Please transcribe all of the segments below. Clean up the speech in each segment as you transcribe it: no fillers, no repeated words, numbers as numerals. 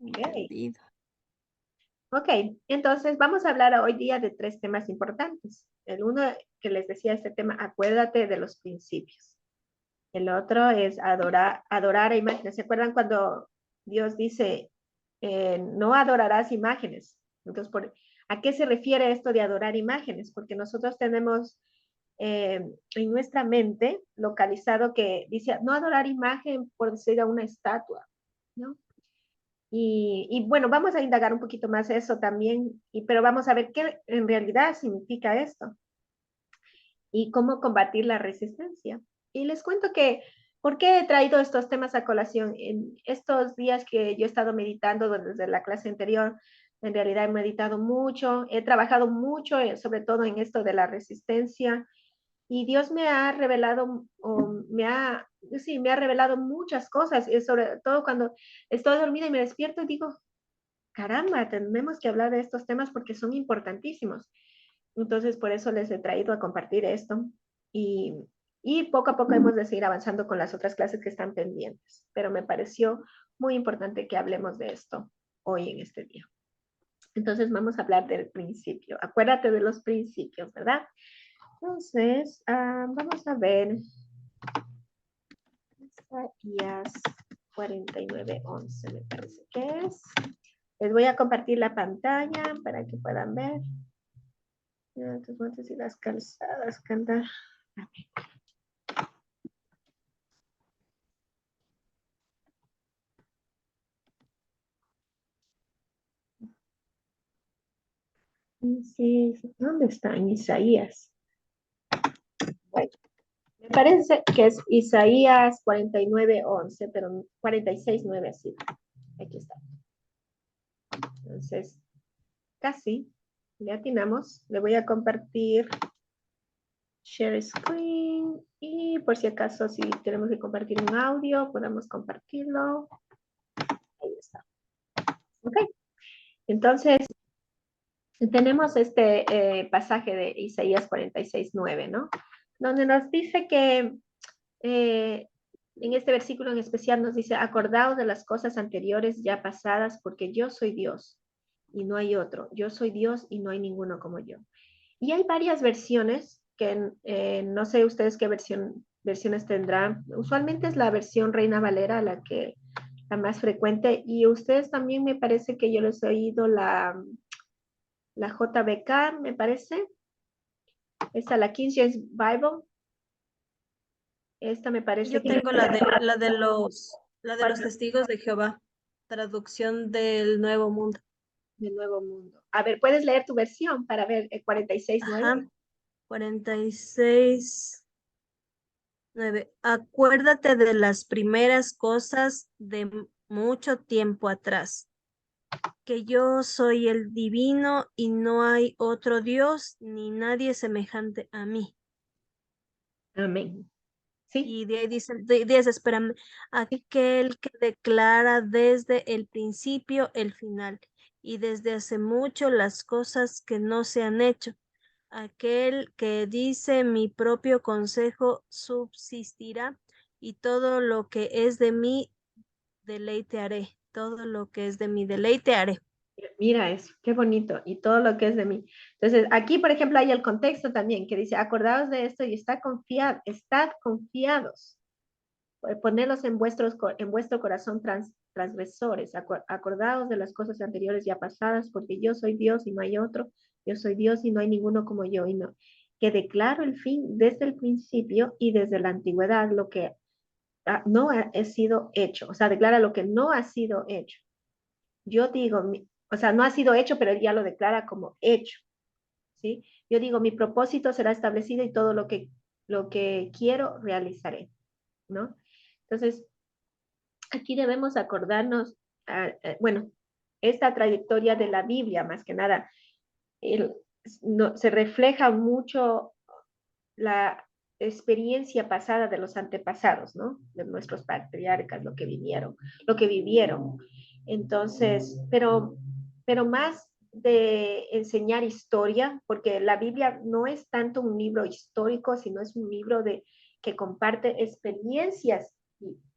Ok. Perdido. Ok, entonces vamos a hablar hoy día de tres temas importantes. El uno que les decía este tema, acuérdate de los principios. El otro es adorar a imágenes. ¿Se acuerdan cuando Dios dice, no adorarás imágenes? Entonces, ¿a qué se refiere esto de adorar imágenes? Porque nosotros tenemos en nuestra mente localizado que dice, no adorar imagen por decir a una estatua, ¿no? Bueno, vamos a indagar un poquito más eso también, pero vamos a ver qué en realidad significa esto y cómo combatir la resistencia. Y les cuento que, ¿por qué he traído estos temas a colación? En estos días que yo he estado meditando desde la clase anterior, en realidad he meditado mucho, he trabajado mucho, sobre todo en esto de la resistencia, y Dios me ha revelado, sí, me ha revelado muchas cosas, y sobre todo cuando estoy dormida y me despierto y digo, caramba, tenemos que hablar de estos temas porque son importantísimos. Entonces, por eso les he traído a compartir esto y, y poco a poco hemos de seguir avanzando con las otras clases que están pendientes, pero me pareció muy importante que hablemos de esto hoy en este día. Entonces, vamos a hablar del principio. Acuérdate de los principios, ¿verdad? Entonces, vamos a ver Isaías 49:11, me parece que es. Les voy a compartir la pantalla para que puedan ver. Tus guantes y las calzadas, cantar. Sí, ¿dónde está? En Isaías. Bueno, me parece que es Isaías 49:11, pero 46:9 así. Aquí está. Entonces, casi, le atinamos. Le voy a compartir share screen y por si acaso si tenemos que compartir un audio, podemos compartirlo. Ahí está. Ok. Entonces, tenemos este pasaje de Isaías 46:9, ¿no? Donde nos dice que en este versículo en especial nos dice, acordaos de las cosas anteriores ya pasadas, porque yo soy Dios y no hay otro. Yo soy Dios y no hay ninguno como yo. Y hay varias versiones que no sé ustedes qué versiones tendrán. Usualmente es la versión Reina Valera la más frecuente y ustedes también me parece que yo les he oído la JBK, me parece. Esta, la King James Bible. Esta me parece Yo que tengo la de los testigos de Jehová, traducción del Nuevo Mundo. de Nuevo Mundo. A ver, ¿puedes leer tu versión para ver el 46:9? Ajá, 46:9. Acuérdate de las primeras cosas de mucho tiempo atrás, que yo soy el divino y no hay otro Dios ni nadie semejante a mí. Amén. Sí, Y de ahí dice, espérame, aquel que declara desde el principio el final y desde hace mucho las cosas que no se han hecho. Aquel que dice mi propio consejo subsistirá y todo lo que es de mí deleite haré. Todo lo que es de mí deleite haré. mira eso, qué bonito, y todo lo que es de mí. Entonces, aquí, por ejemplo, hay el contexto también que dice, acordaos de esto y estad confiados, ponelos en vuestro corazón transgresores, acordaos de las cosas anteriores ya pasadas, porque yo soy Dios y no hay otro, yo soy Dios y no hay ninguno como yo, y no, que declaro el fin desde el principio y desde la antigüedad, lo que no ha sido hecho, o sea, declara lo que no ha sido hecho. Yo digo, o sea, no ha sido hecho, pero él ya lo declara como hecho, ¿sí? Yo digo, mi propósito será establecido y todo lo que quiero realizaré, ¿no? Entonces, aquí debemos acordarnos, bueno, esta trayectoria de la Biblia, más que nada, el, no, se refleja mucho la experiencia pasada de los antepasados, ¿no? De nuestros patriarcas, lo que vivieron. Entonces, pero más de enseñar historia, porque la Biblia no es tanto un libro histórico, sino es un libro que comparte experiencias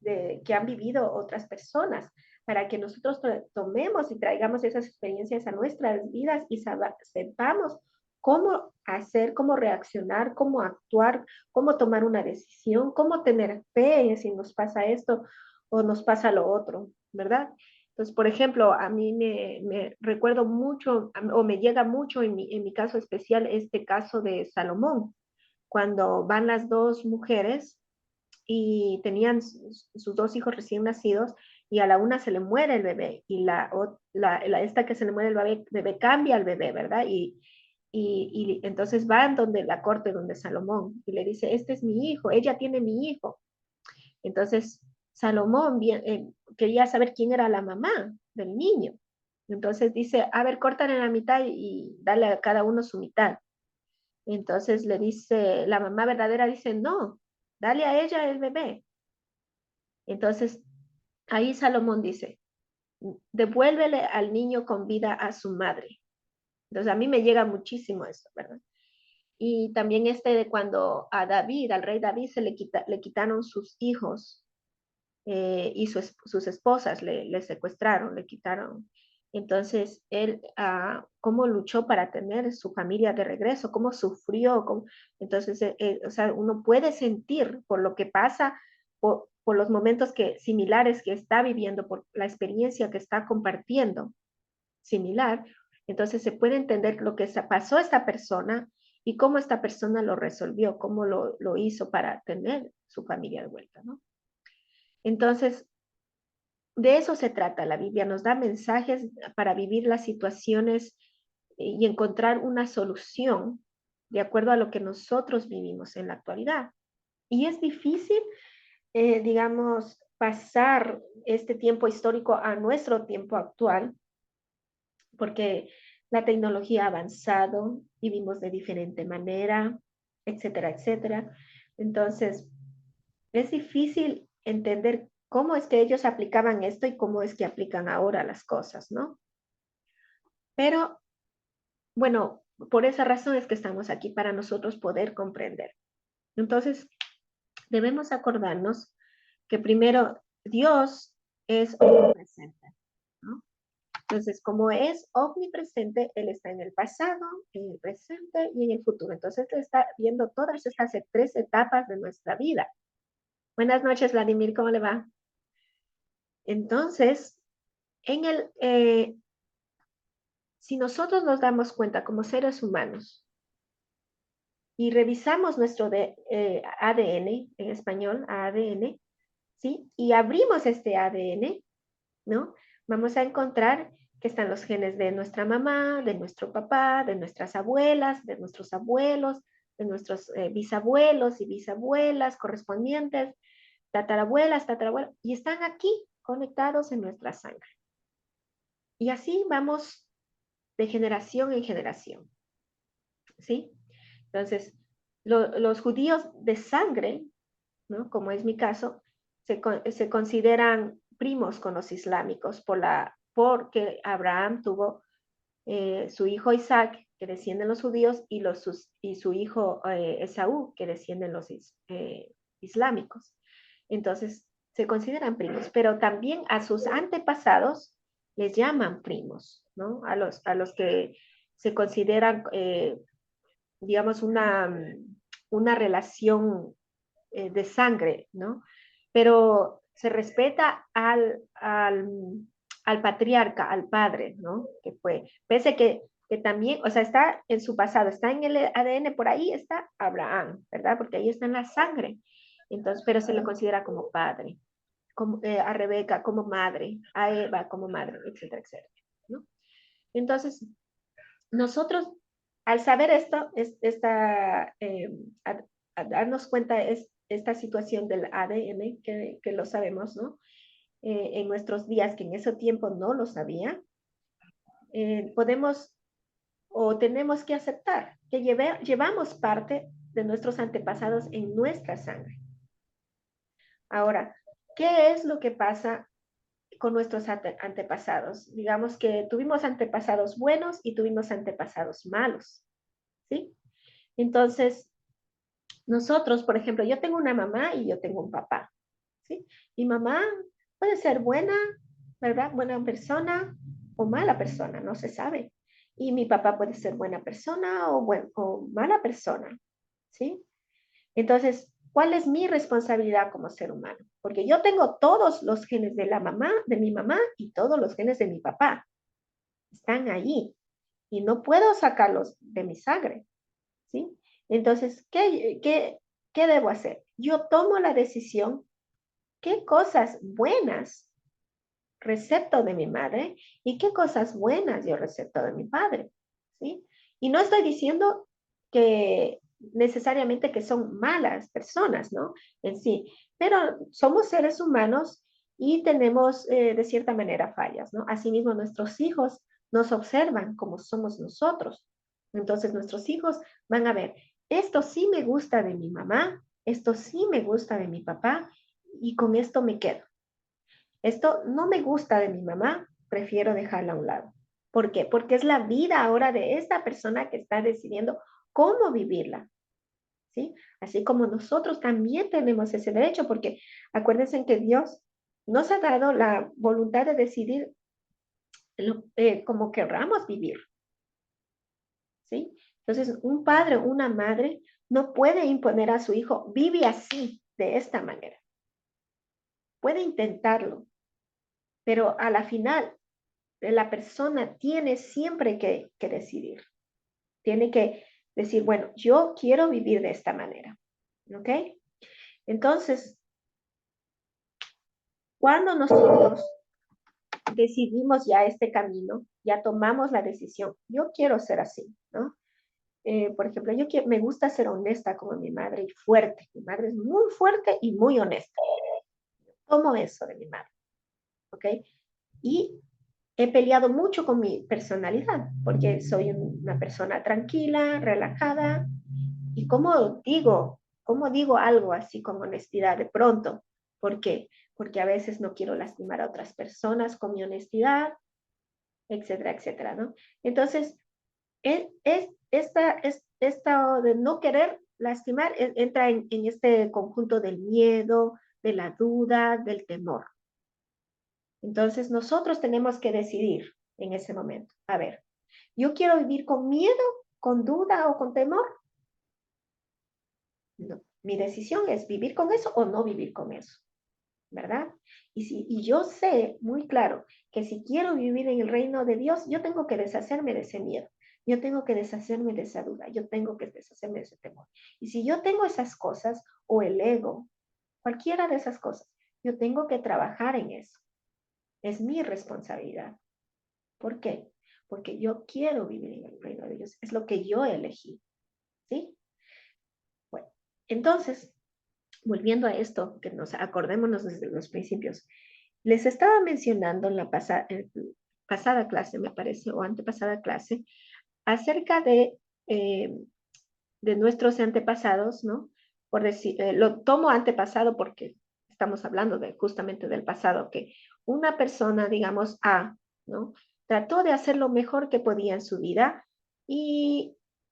que han vivido otras personas. para que nosotros tomemos y traigamos esas experiencias a nuestras vidas y sepamos cómo hacer, cómo reaccionar, cómo actuar, cómo tomar una decisión, cómo tener fe en si nos pasa esto o nos pasa lo otro, ¿verdad? Entonces, por ejemplo, a mí me recuerdo mucho o me llega mucho en mi caso especial este caso de Salomón, cuando van las dos mujeres y tenían sus dos hijos recién nacidos y a la una se le muere el bebé y esta que se le muere el bebé cambia al bebé, ¿verdad? Y entonces van donde la corte, donde Salomón, y le dice, este es mi hijo, ella tiene mi hijo. Entonces Salomón quería saber quién era la mamá del niño. Entonces dice, a ver, cortan en la mitad y dale a cada uno su mitad. Entonces le dice, la mamá verdadera dice, no, dale a ella el bebé. Entonces ahí Salomón dice, devuélvele al niño con vida a su madre. Entonces a mí me llega muchísimo eso, ¿verdad? Y también este de cuando a David, al rey David, le quitaron sus hijos y sus esposas le secuestraron, le quitaron. Entonces, él, cómo luchó para tener su familia de regreso, cómo sufrió. Entonces, o sea, uno puede sentir por lo que pasa, por los momentos similares que está viviendo, por la experiencia que está compartiendo similar. Entonces, se puede entender lo que pasó a esta persona y cómo esta persona lo resolvió, cómo lo hizo para tener su familia de vuelta, ¿no? Entonces, de eso se trata la Biblia, nos da mensajes para vivir las situaciones y encontrar una solución de acuerdo a lo que nosotros vivimos en la actualidad. Y es difícil, digamos, pasar este tiempo histórico a nuestro tiempo actual, porque la tecnología ha avanzado, vivimos de diferente manera, etcétera, etcétera. Entonces, es difícil entender cómo es que ellos aplicaban esto y cómo es que aplican ahora las cosas, ¿no? Pero, bueno, por esa razón es que estamos aquí para nosotros poder comprender. Entonces, debemos acordarnos que primero Dios es omnipresente, ¿no? Entonces, como es omnipresente, Él está en el pasado, en el presente y en el futuro. Entonces, Él está viendo todas estas tres etapas de nuestra vida. Buenas noches, Vladimir, ¿cómo le va? Entonces, si nosotros nos damos cuenta como seres humanos y revisamos nuestro ADN, en español, ADN, ¿sí? Y abrimos este ADN, ¿no? Vamos a encontrar que están los genes de nuestra mamá, de nuestro papá, de nuestras abuelas, de nuestros abuelos, de nuestros bisabuelos y bisabuelas correspondientes, tatarabuelas, tatarabuelos, y están aquí conectados en nuestra sangre. Y así vamos de generación en generación, ¿sí? Entonces, los judíos de sangre, ¿no? Como es mi caso, se consideran primos con los islámicos porque Abraham tuvo su hijo Isaac, que descienden los judíos, y su hijo Esaú, que descienden los islámicos. Entonces, se consideran primos, pero también a sus antepasados les llaman primos, ¿no? A los que se consideran, digamos, una relación de sangre, ¿no? Pero se respeta al patriarca, al padre, ¿no? Que fue, pese que también, o sea, está en su pasado, está en el ADN, por ahí está Abraham, ¿verdad? Porque ahí está en la sangre. Entonces, pero se le considera como padre, a Rebeca como madre, a Eva como madre, etcétera, etcétera, ¿no? Entonces, nosotros, al saber esto, a darnos cuenta es esta situación del ADN, que lo sabemos, ¿no? En nuestros días, que en ese tiempo no lo sabía, podemos o tenemos que aceptar que llevamos parte de nuestros antepasados en nuestra sangre. Ahora, ¿qué es lo que pasa con nuestros antepasados? Digamos que tuvimos antepasados buenos y tuvimos antepasados malos, ¿sí? Entonces, nosotros, por ejemplo, yo tengo una mamá y yo tengo un papá, ¿sí? Mi mamá puede ser buena ¿verdad? Buena persona o mala persona, no se sabe. Y mi papá puede ser buena persona o mala persona, ¿sí? Entonces, ¿cuál es mi responsabilidad como ser humano? Porque yo tengo todos los genes de la mamá, de mi mamá y todos los genes de mi papá. Están allí y no puedo sacarlos de mi sangre, ¿sí? Entonces, ¿qué debo hacer? Yo tomo la decisión, qué cosas buenas recepto de mi madre y qué cosas buenas yo recepto de mi padre, ¿sí? Y no estoy diciendo que necesariamente que son malas personas, ¿no? En sí, pero somos seres humanos y tenemos de cierta manera fallas, ¿no? Asimismo, nuestros hijos nos observan como somos nosotros. Entonces, nuestros hijos van a ver, esto sí me gusta de mi mamá, esto sí me gusta de mi papá y con esto me quedo. Esto no me gusta de mi mamá, prefiero dejarla a un lado. ¿Por qué? Porque es la vida ahora de esta persona que está decidiendo cómo vivirla, ¿sí? Así como nosotros también tenemos ese derecho, porque acuérdense que Dios nos ha dado la voluntad de decidir cómo querramos vivir, ¿sí? Entonces, un padre, una madre no puede imponer a su hijo, vive así, de esta manera. Puede intentarlo, pero a la final la persona tiene siempre que decidir. Tiene que decir, bueno, yo quiero vivir de esta manera. ¿Ok? Entonces, cuando nosotros decidimos ya este camino, ya tomamos la decisión, yo quiero ser así, ¿no? Por ejemplo, me gusta ser honesta como mi madre y fuerte. Mi madre es muy fuerte y muy honesta. Tomo eso de mi madre, ¿ok? Y he peleado mucho con mi personalidad, porque soy una persona tranquila, relajada, y cómo digo algo así con honestidad de pronto. ¿Por qué? Porque a veces no quiero lastimar a otras personas con mi honestidad, etcétera, etcétera, ¿no? Entonces, esta de no querer lastimar entra en este conjunto del miedo, de la duda, del temor. Entonces, nosotros tenemos que decidir en ese momento. A ver, ¿yo quiero vivir con miedo, con duda o con temor? No. Mi decisión es vivir con eso o no vivir con eso, ¿verdad? Y yo sé muy claro que si quiero vivir en el reino de Dios, yo tengo que deshacerme de ese miedo. Yo tengo que deshacerme de esa duda. Yo tengo que deshacerme de ese temor. Y si yo tengo esas cosas o el ego, cualquiera de esas cosas, yo tengo que trabajar en eso. Es mi responsabilidad. ¿Por qué? Porque yo quiero vivir en el reino de Dios. Es lo que yo elegí. ¿Sí? Bueno, entonces, volviendo a esto, que nos acordémonos desde los principios, les estaba mencionando en la pasada clase, me parece, o antepasada clase, acerca eh, de nuestros antepasados, ¿no? Por decir, lo tomo antepasado porque estamos hablando justamente del pasado, que una persona, digamos, ¿no? Trató de hacer lo mejor que podía en su vida,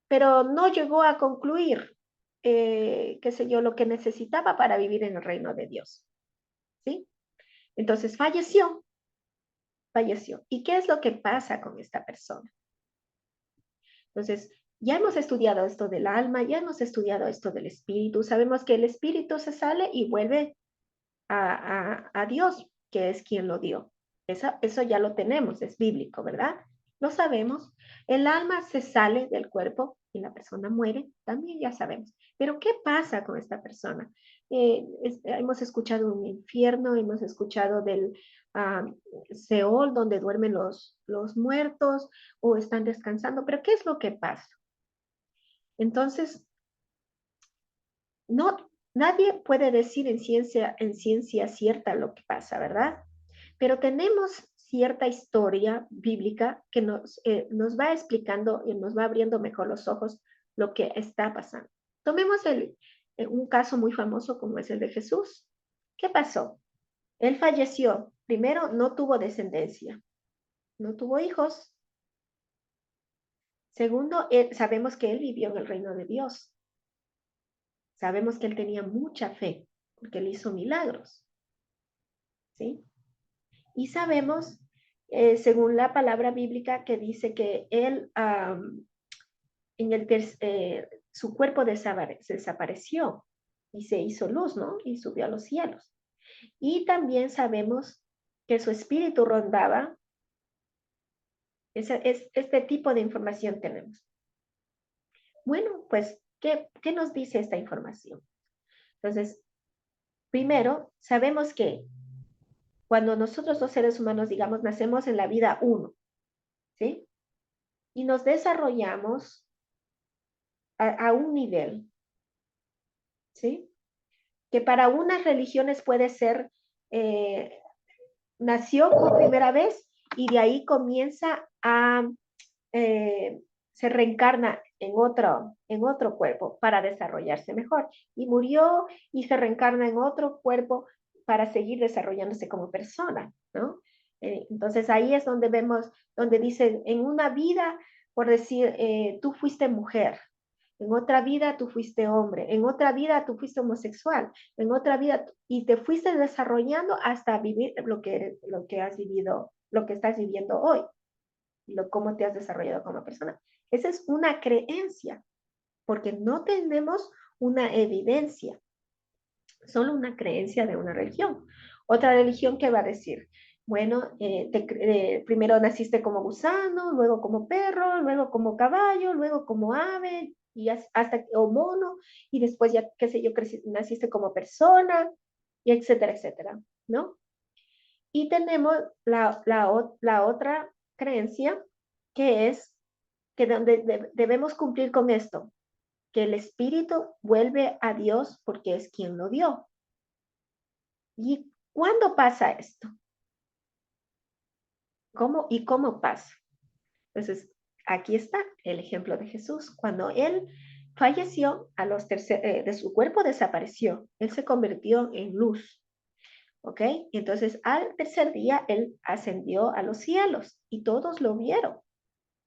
pero no llegó a concluir, qué sé yo, lo que necesitaba para vivir en el reino de Dios, ¿sí? Entonces falleció. ¿Y qué es lo que pasa con esta persona? Entonces, ya hemos estudiado esto del alma, ya hemos estudiado esto del espíritu, sabemos que el espíritu se sale y vuelve a Dios, que es quien lo dio. Eso ya lo tenemos, es bíblico, ¿verdad? Lo sabemos. El alma se sale del cuerpo y la persona muere, también ya sabemos. Pero ¿qué pasa con esta persona? Hemos escuchado un infierno, hemos escuchado del Seol, donde duermen los muertos o están descansando, pero ¿qué es lo que pasa? Entonces, no, nadie puede decir en ciencia cierta lo que pasa, ¿verdad? Pero tenemos cierta historia bíblica que nos va explicando y nos va abriendo mejor los ojos lo que está pasando. Tomemos un caso muy famoso como es el de Jesús. ¿Qué pasó? Él falleció. Primero, no tuvo descendencia, no tuvo hijos. Segundo, sabemos que él vivió en el reino de Dios. Sabemos que él tenía mucha fe porque él hizo milagros, ¿sí? Y sabemos, según la palabra bíblica, que dice que él, su cuerpo desapareció y se hizo luz, ¿no? Y subió a los cielos. Y también sabemos que su espíritu rondaba. Este tipo de información tenemos. Bueno, pues, ¿qué nos dice esta información? Entonces, primero, sabemos que cuando nosotros los seres humanos, digamos, nacemos en la vida 1, ¿sí? Y nos desarrollamos a un nivel, ¿sí? Que para unas religiones puede ser, nació por primera vez y de ahí comienza a, se reencarna en otro cuerpo para desarrollarse mejor. Y murió y se reencarna en otro cuerpo para seguir desarrollándose como persona, ¿no? Entonces ahí es donde vemos, donde dice, en una vida, por decir, tú fuiste mujer, en otra vida tú fuiste hombre, en otra vida tú fuiste homosexual, en otra vida, y te fuiste desarrollando hasta vivir lo que has vivido, lo que estás viviendo hoy, cómo te has desarrollado como persona. Esa es una creencia, porque no tenemos una evidencia, solo una creencia de una religión. Otra religión que va a decir, bueno, primero naciste como gusano, luego como perro, luego como caballo, luego como ave, y hasta o mono, y después ya, qué sé yo, naciste como persona, y etcétera, etcétera, ¿no? Y tenemos la otra creencia, que es que donde debemos cumplir con esto, que el espíritu vuelve a Dios porque es quien lo dio. ¿Y cuándo pasa esto? ¿Cómo y cómo pasa? Entonces, aquí está el ejemplo de Jesús. Cuando él falleció, de su cuerpo desapareció. Él se convirtió en luz. ¿Ok? Entonces, al tercer día, él ascendió a los cielos y todos lo vieron,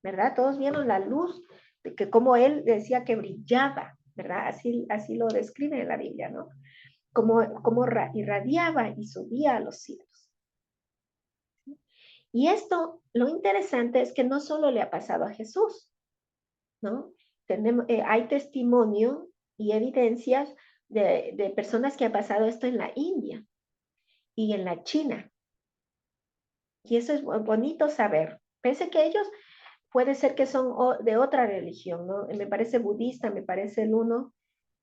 ¿verdad? Todos vieron la luz, de que como él decía que brillaba, ¿verdad? Así lo describe en la Biblia, ¿no? Como irradiaba y subía a los cielos. Y esto, lo interesante es que no solo le ha pasado a Jesús, ¿no? Hay testimonio y evidencias de personas que han pasado esto en la India y en la China. Y eso es bonito saber. Pese que ellos puede ser que son de otra religión, ¿no? Me parece budista, me parece el uno,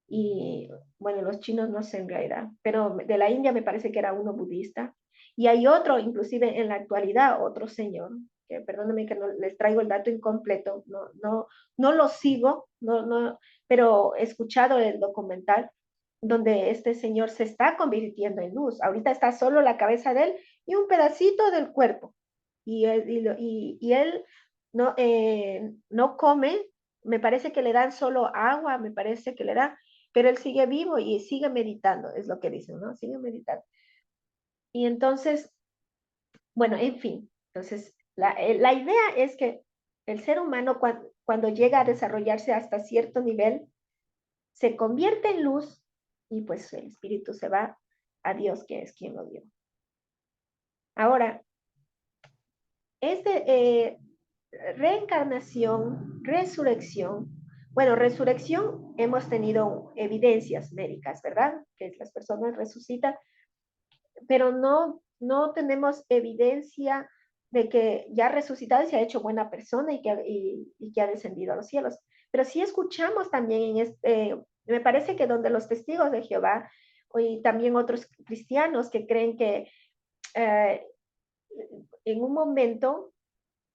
y bueno, los chinos no sé en realidad, pero de la India me parece que era uno budista. Y hay otro, inclusive en la actualidad, otro señor, que perdónenme que no les traigo el dato incompleto, no lo sigo, pero he escuchado el documental donde este señor se está convirtiendo en luz. Ahorita está solo la cabeza de él y un pedacito del cuerpo. Y él no come, me parece que le dan solo agua, me parece que le dan, pero él sigue vivo y sigue meditando, es lo que dicen, ¿no? Sigue meditando. Y entonces, bueno, en fin, entonces la idea es que el ser humano cuando llega a desarrollarse hasta cierto nivel, se convierte en luz y pues el espíritu se va a Dios, que es quien lo dio. Ahora, reencarnación, resurrección. Bueno, resurrección hemos tenido evidencias médicas, ¿verdad? Que las personas resucitan, pero no tenemos evidencia de que ya ha resucitado y se ha hecho buena persona y que ha descendido a los cielos. Pero sí escuchamos también me parece que donde los testigos de Jehová y también otros cristianos que creen que en un momento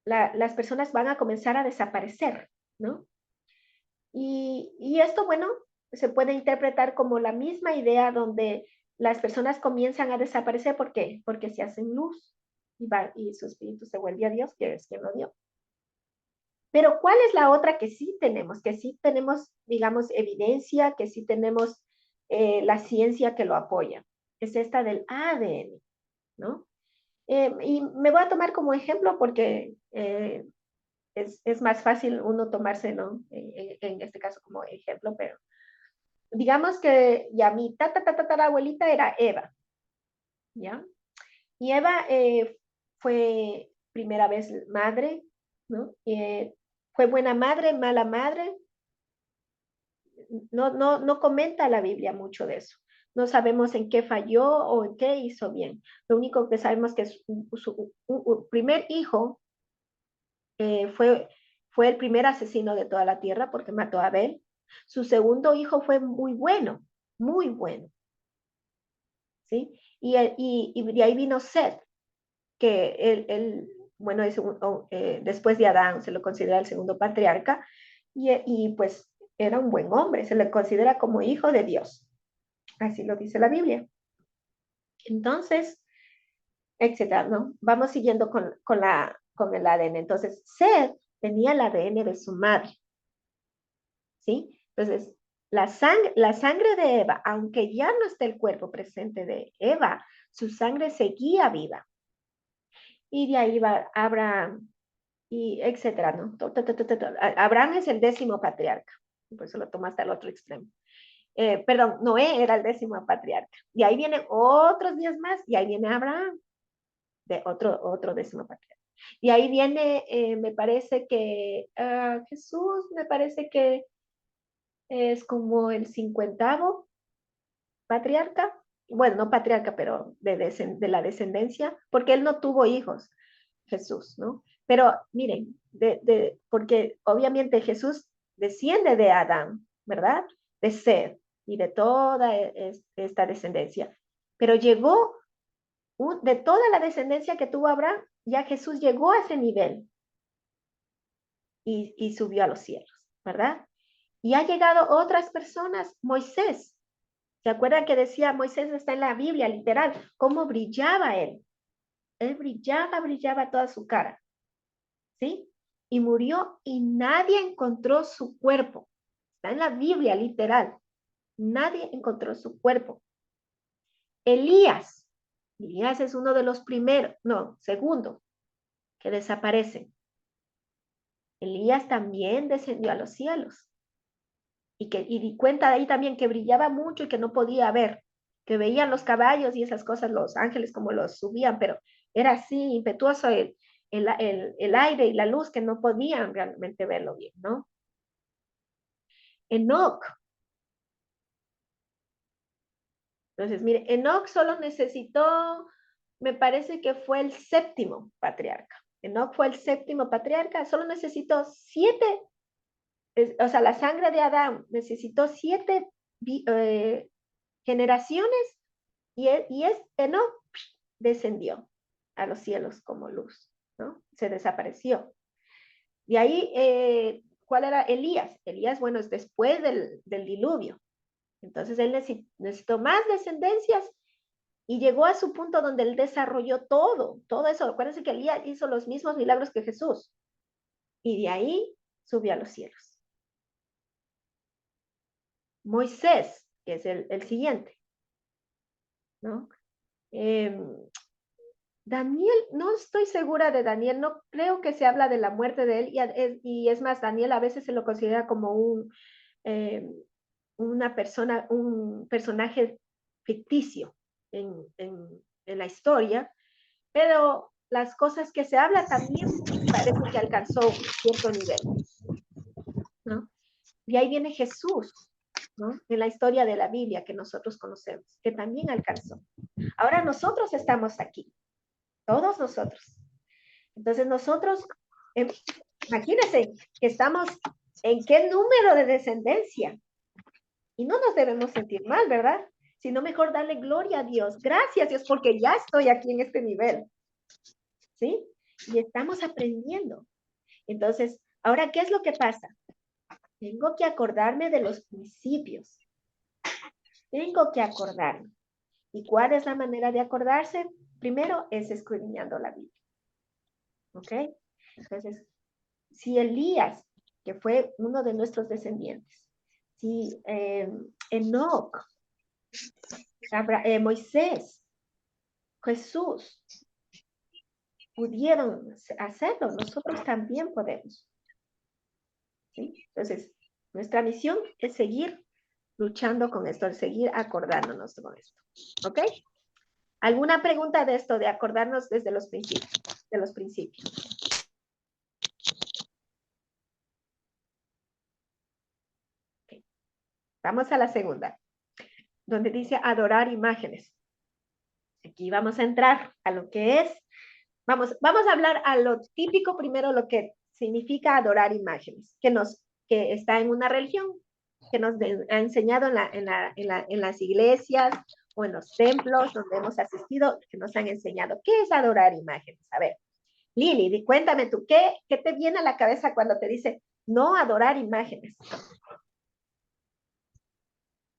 las personas van a comenzar a desaparecer, ¿no? Y esto, bueno, se puede interpretar como la misma idea donde las personas comienzan a desaparecer. ¿Por qué? Porque se hacen luz y su espíritu se vuelve a Dios, que es quien lo dio. Pero ¿cuál es la otra que sí tenemos? Que sí tenemos, digamos, evidencia, que sí tenemos la ciencia que lo apoya. Es esta del ADN, ¿no? Y me voy a tomar como ejemplo porque es más fácil uno tomarse, ¿no? En este caso como ejemplo, pero digamos que mi abuelita era Eva, ¿ya? Y Eva fue primera vez madre, ¿no? Fue buena madre, mala madre. No comenta la Biblia mucho de eso. No sabemos en qué falló o en qué hizo bien. Lo único que sabemos que su primer hijo fue el primer asesino de toda la tierra porque mató a Abel. Su segundo hijo fue muy bueno, ¿sí? Y de ahí vino Seth, que bueno, después de Adán se lo considera el segundo patriarca, y pues era un buen hombre, se le considera como hijo de Dios. Así lo dice la Biblia. Entonces, etcétera, ¿no? Vamos siguiendo con el ADN. Entonces, Seth tenía el ADN de su madre, ¿sí? Entonces, la sangre de Eva, aunque ya no esté el cuerpo presente de Eva, su sangre seguía viva. Y de ahí va Abraham, y etcétera, ¿no? Abraham es el 10º patriarca, por eso lo toma hasta el otro extremo. Perdón, Noé era el 10º patriarca. Y ahí vienen otros 10 más, y ahí viene Abraham, de otro 10º patriarca. Y ahí viene, me parece que Jesús, me parece que es como el 50º patriarca. Bueno, no patriarca, pero de la descendencia, porque él no tuvo hijos, Jesús, ¿no? Pero miren, porque obviamente Jesús desciende de Adán, ¿verdad? De Seth y de toda esta descendencia. Pero llegó, de toda la descendencia que tuvo Abraham, ya Jesús llegó a ese nivel y subió a los cielos, ¿verdad? Y ha llegado otras personas, Moisés. ¿Se acuerdan que decía Moisés está en la Biblia, literal? ¿Cómo brillaba él? Él brillaba toda su cara, ¿sí? Y murió y nadie encontró su cuerpo. Está en la Biblia, literal. Nadie encontró su cuerpo. Elías. Elías es uno de los primeros, no, segundo, que desaparece. Elías también descendió a los cielos. Y cuenta de ahí también que brillaba mucho y que no podía ver, que veían los caballos y esas cosas, los ángeles como los subían, pero era así impetuoso el aire y la luz que no podían realmente verlo bien, ¿no? Enoc. Entonces, mire, Enoc solo necesitó, me parece que fue el 7º patriarca. Enoc fue el 7º patriarca, solo necesitó 7, o sea, la sangre de Adán necesitó 7 generaciones y Enoc descendió a los cielos como luz, ¿no? Se desapareció. Y ahí, ¿cuál era Elías? Elías, bueno, es después del diluvio. Entonces él necesitó más descendencias y llegó a su punto donde él desarrolló todo eso. Acuérdense que Elías hizo los mismos milagros que Jesús. Y de ahí subió a los cielos. Moisés, que es el siguiente, ¿no? Daniel, no estoy segura de Daniel, no creo que se habla de la muerte de él, y es más, Daniel a veces se lo considera como eh, un personaje ficticio en la historia, pero las cosas que se habla también parece que alcanzó un cierto nivel, ¿no? Y ahí viene Jesús, ¿no? En la historia de la Biblia que nosotros conocemos, que también alcanzó. Ahora nosotros estamos aquí, todos nosotros. Entonces nosotros, imagínense que estamos en qué número de descendencia y no nos debemos sentir mal, ¿verdad? Sino mejor darle gloria a Dios. Gracias Dios porque ya estoy aquí en este nivel, ¿sí? Y estamos aprendiendo. Entonces, ahora, ¿qué es lo que pasa? Tengo que acordarme de los principios. Tengo que acordarme. ¿Y cuál es la manera de acordarse? Primero es escudriñando la Biblia. ¿Ok? Entonces, si Elías, que fue uno de nuestros descendientes, si Enoc, Moisés, Jesús pudieron hacerlo, nosotros también podemos. ¿Sí? Entonces, nuestra misión es seguir luchando con esto, seguir acordándonos con esto. ¿Ok? ¿Alguna pregunta de esto, de acordarnos desde los principios, de los principios? Okay. Vamos a la segunda, donde dice adorar imágenes. Aquí vamos a entrar a lo que es, vamos a hablar a lo típico primero, lo que significa adorar imágenes, que está en una religión, que nos ha enseñado en las iglesias o en los templos donde hemos asistido, que nos han enseñado. ¿Qué es adorar imágenes? A ver, Lili, cuéntame tú, ¿qué te viene a la cabeza cuando te dice no adorar imágenes?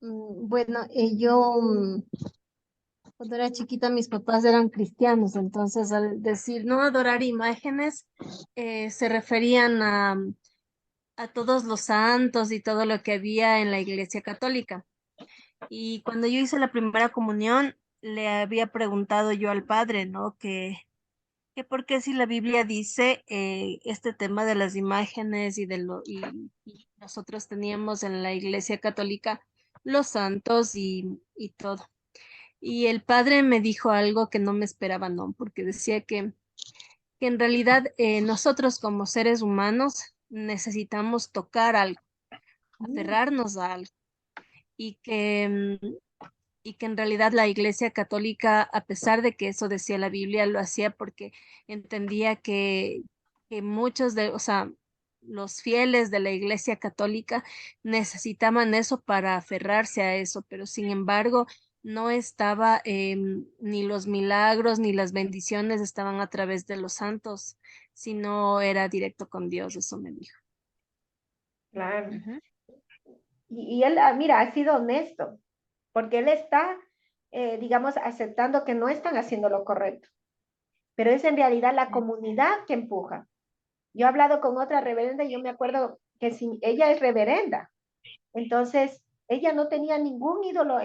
Bueno, yo cuando era chiquita mis papás eran cristianos, entonces al decir no adorar imágenes, se referían a todos los santos y todo lo que había en la Iglesia Católica. Y cuando yo hice la primera comunión, le había preguntado yo al padre, ¿no? Que por qué si la Biblia dice este tema de las imágenes y nosotros teníamos en la Iglesia Católica los santos y todo. Y el padre me dijo algo que no me esperaba, ¿no? Porque decía que en realidad nosotros como seres humanos necesitamos tocar algo, aferrarnos a algo y y que en realidad la Iglesia Católica, a pesar de que eso decía la Biblia, lo hacía porque entendía que muchos o sea, los fieles de la Iglesia Católica necesitaban eso para aferrarse a eso, pero sin embargo no estaba, ni los milagros ni las bendiciones estaban a través de los santos, sino era directo con Dios, eso me dijo. Claro. Ujú. Y él, mira, ha sido honesto, porque él está, digamos, aceptando que no están haciendo lo correcto, pero es en realidad la comunidad que empuja. Yo he hablado con otra reverenda y yo me acuerdo que si ella es reverenda, entonces ella no tenía ningún ídolo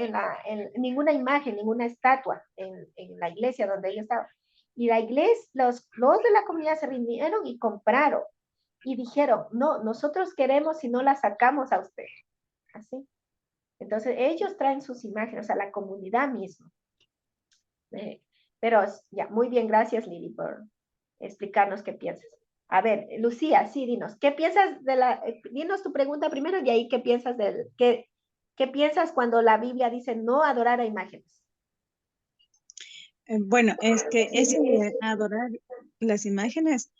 ninguna imagen, ninguna estatua en la iglesia donde ella estaba. Y la iglesia, los de la comunidad se reunieron y compraron y dijeron, no, nosotros queremos si no la sacamos a usted. Así. Entonces ellos traen sus imágenes a la comunidad misma. Pero ya, muy bien, gracias Lili por explicarnos qué piensas. A ver, Lucía, sí, dinos, ¿qué piensas dinos tu pregunta primero y ahí qué piensas qué piensas cuando la Biblia dice no adorar a imágenes? Bueno, es que ese de adorar las imágenes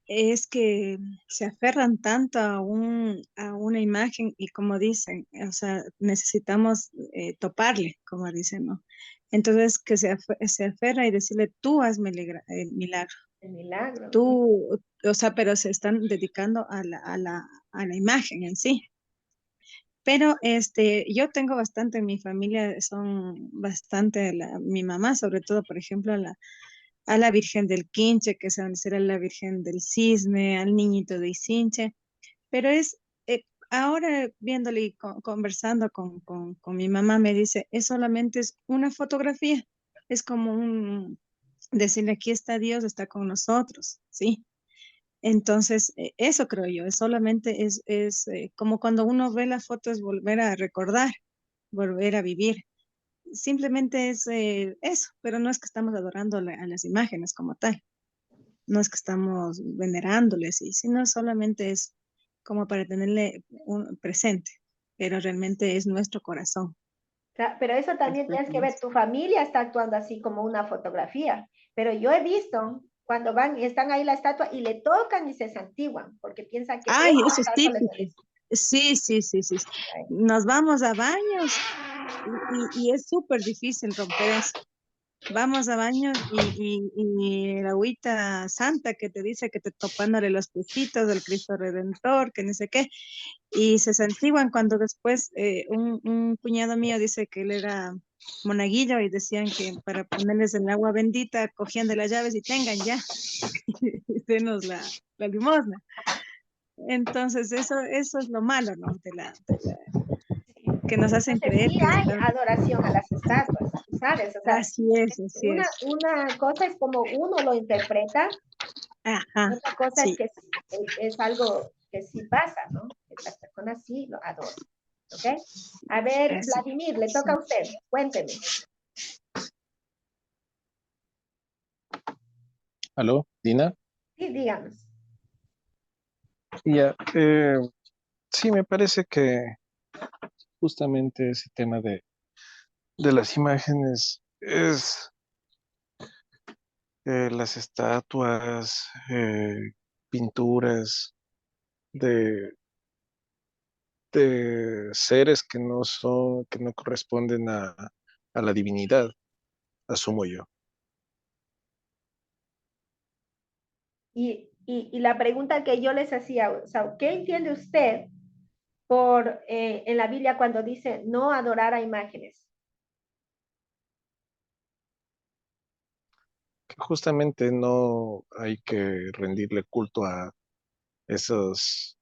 es que se aferran tanto a una imagen y como dicen, o sea, necesitamos toparle, como dicen, ¿no? Entonces, que se aferra y decirle, tú hazme el milagro. El milagro. Tú, o sea, pero se están dedicando a la imagen en sí. Pero yo tengo bastante en mi familia, son bastante, mi mamá, sobre todo, por ejemplo, a la Virgen del Quinche, que será la Virgen del Cisne, al Niñito de Isinche, pero ahora viéndole y conversando con mi mamá, me dice, es solamente es una fotografía, es como decirle, aquí está Dios, está con nosotros, ¿sí? Entonces, eso creo yo, es solamente como cuando uno ve la foto, es volver a recordar, volver a vivir. Simplemente es eso, pero no es que estamos adorando a las imágenes como tal, no es que estamos venerándoles, sino solamente es como para tenerle un presente, pero realmente es nuestro corazón. Pero eso Que también está tienes que con ver, eso. tu familia está actuando así como una fotografía, pero yo he visto cuando van y están ahí la estatua y le tocan y se santiguan, porque piensan que Ay, eso eso es tanto les típico. bendice. Sí, sí, sí, sí. Nos vamos a baños y es súper difícil romper eso. Vamos a baños y el agüita santa que te dice que te topándole los piecitos del Cristo Redentor, que no sé qué, y se santiguan cuando después un cuñado mío dice que él era monaguillo y decían que para ponerles el agua bendita cogían de las llaves y tengan ya, y denos la limosna. Entonces eso es lo malo, ¿no? Que nos hacen Entonces creer sí que hay están... adoración a las estatuas, ¿sabes? O sea, Así es, así es. una cosa es como uno lo interpreta, Ajá, otra cosa es sí. que es algo que sí pasa, ¿no? Que las personas sí lo adoran, ¿ok? A ver, Así. Vladimir, le toca a usted, cuénteme. ¿Aló, Dina? Sí, díganos. Ya, sí, me parece que justamente ese tema de las imágenes es las estatuas, pinturas de, de seres que no son, que no corresponden a la divinidad, asumo yo. Y la pregunta que yo les hacía, o sea, ¿qué entiende usted por en la Biblia cuando dice no adorar a imágenes? Que justamente no hay que rendirle culto a esas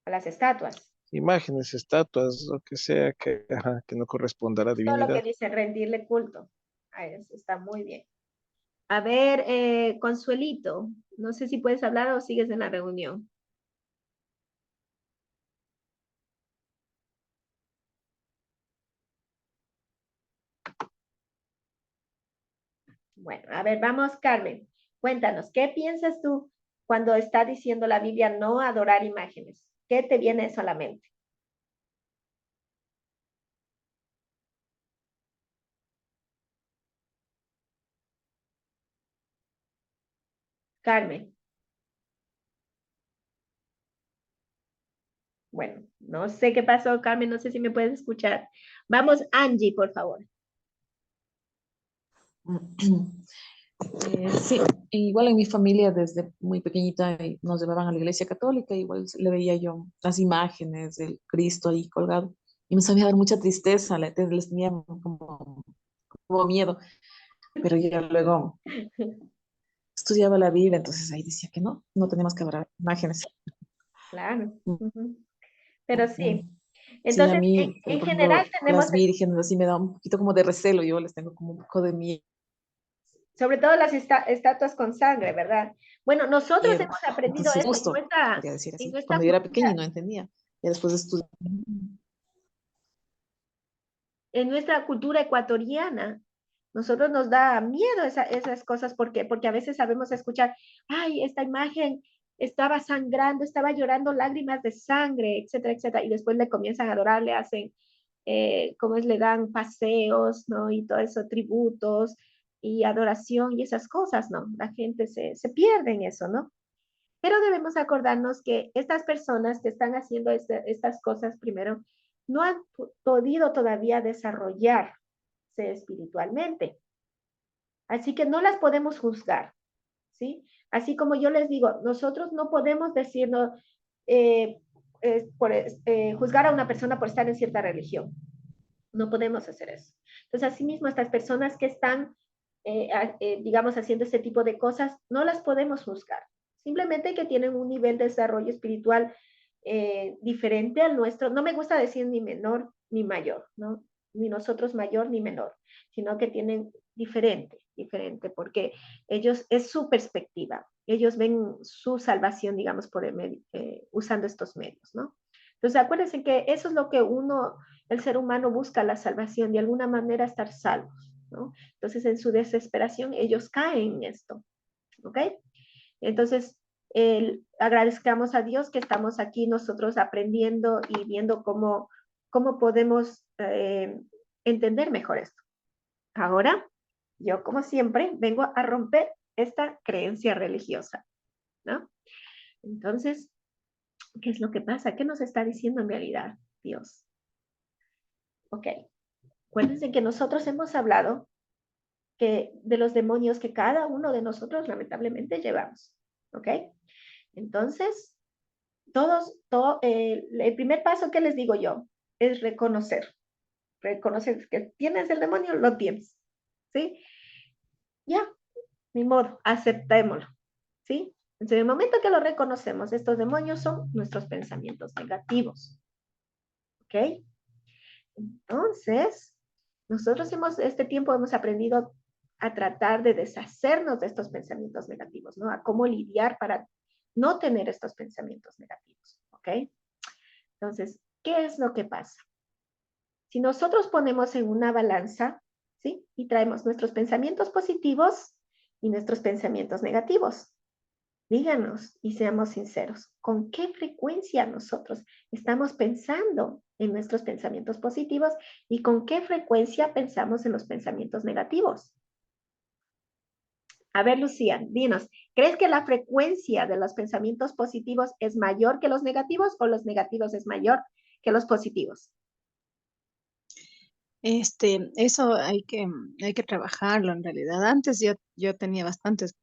A las estatuas. imágenes, estatuas, lo que sea que, ajá, que no corresponda a la Todo lo que divinidad. dice rendirle culto. A eso está muy bien. A ver, Consuelito, no sé si puedes hablar o sigues en la reunión. Bueno, a ver, vamos, Carmen. Cuéntanos, ¿qué piensas tú cuando está diciendo la Biblia no adorar imágenes? ¿Qué te viene eso a la mente? Carmen. Bueno, no sé qué pasó, Carmen, no sé si me puedes escuchar. Vamos, Angie, por favor. Sí, igual en mi familia desde muy pequeñita nos llevaban a la iglesia católica, igual le veía yo las imágenes del Cristo ahí colgado y me sabía dar mucha tristeza, les tenía como miedo, pero yo luego estudiaba la Biblia, entonces ahí decía que no tenemos que adorar imágenes. Claro. Ujú. Pero sí, Sí, a entonces, mí, en por general ejemplo, tenemos, las vírgenes así me da un poquito como de recelo, yo les tengo como un poco de sobre todo las estatuas con sangre, ¿verdad? Bueno, nosotros miedo. hemos aprendido Entonces, eso justo, podría decir en así, nuestra cuando yo era pequeña y cultura. no entendía, y después estudié. En nuestra cultura ecuatoriana, nosotros nos da miedo esas cosas porque a veces sabemos escuchar, ay, esta imagen estaba sangrando, estaba llorando lágrimas de sangre, etcétera, etcétera, y después le comienzan a adorar, le hacen, ¿cómo es? Le dan paseos, ¿no? Y todo eso, tributos y adoración y esas cosas, ¿no? La gente se pierde en eso, ¿no? Pero debemos acordarnos que estas personas que están haciendo estas cosas primero no han podido todavía desarrollarse espiritualmente. Así que no las podemos juzgar, ¿sí? Así como yo les digo, nosotros no podemos decirnos, eh, juzgar a una persona por estar en cierta religión. No podemos hacer eso. Entonces, asimismo, estas personas que están, digamos, haciendo ese tipo de cosas, no las podemos juzgar. Simplemente que tienen un nivel de desarrollo espiritual diferente al nuestro. No me gusta decir ni menor ni mayor, ¿no? Ni nosotros mayor ni menor, sino que tienen diferente, porque ellos es su perspectiva. Ellos ven su salvación, digamos, por el medio, usando estos medios, ¿no? Entonces, acuérdense que eso es lo que el ser humano busca la salvación, de alguna manera estar salvos, ¿no? Entonces, en su desesperación, ellos caen en esto, ¿ok? Entonces, agradezcamos a Dios que estamos aquí nosotros aprendiendo y viendo cómo podemos entender mejor esto. Ahora, yo como siempre vengo a romper esta creencia religiosa, ¿no? Entonces, ¿qué es lo que pasa? ¿Qué nos está diciendo en realidad Dios? Ok, acuérdense que nosotros hemos hablado que de los demonios que cada uno de nosotros lamentablemente llevamos, ¿ok? Entonces, el primer paso que les digo yo es reconocer que tienes el demonio, lo tienes, ¿sí? Ya, ni modo, aceptémoslo, ¿sí? Entonces, en el momento que lo reconocemos, estos demonios son nuestros pensamientos negativos, ¿ok? Entonces, nosotros este tiempo hemos aprendido a tratar de deshacernos de estos pensamientos negativos, ¿no? A cómo lidiar para no tener estos pensamientos negativos, ¿ok? Entonces, ¿qué es lo que pasa? Si nosotros ponemos en una balanza, ¿sí? Y traemos nuestros pensamientos positivos y nuestros pensamientos negativos. Díganos y seamos sinceros, ¿con qué frecuencia nosotros estamos pensando en nuestros pensamientos positivos y con qué frecuencia pensamos en los pensamientos negativos? A ver, Lucía, dinos, ¿crees que la frecuencia de los pensamientos positivos es mayor que los negativos o los negativos es mayor que los positivos? Eso hay que trabajarlo en realidad. Antes yo tenía bastantes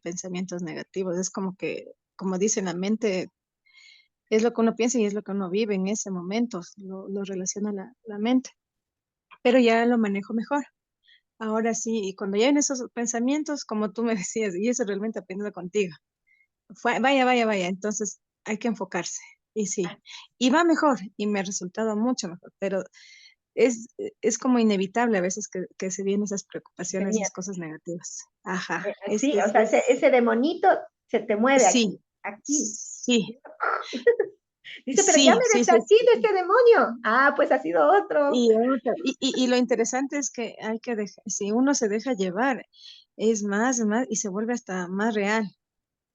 pensamientos negativos. Es como que, como dice la mente, es lo que uno piensa y es lo que uno vive en ese momento, lo relaciona la mente. Pero ya lo manejo mejor. Ahora sí, y cuando ya en esos pensamientos, como tú me decías, y eso realmente aprendido contigo, vaya, entonces hay que enfocarse. Y sí, y va mejor, y me ha resultado mucho mejor, pero es, es como inevitable a veces que se vienen esas preocupaciones, esas cosas negativas. Ajá, Sí, o sea, ese demonito se te mueve sí, aquí. sí, Dice, pero ya sí, me sí, sí, desasí sí. de este demonio. Ah, pues ha sido otro. Y lo interesante es que hay que dejar, si uno se deja llevar, es más, y se vuelve hasta más real.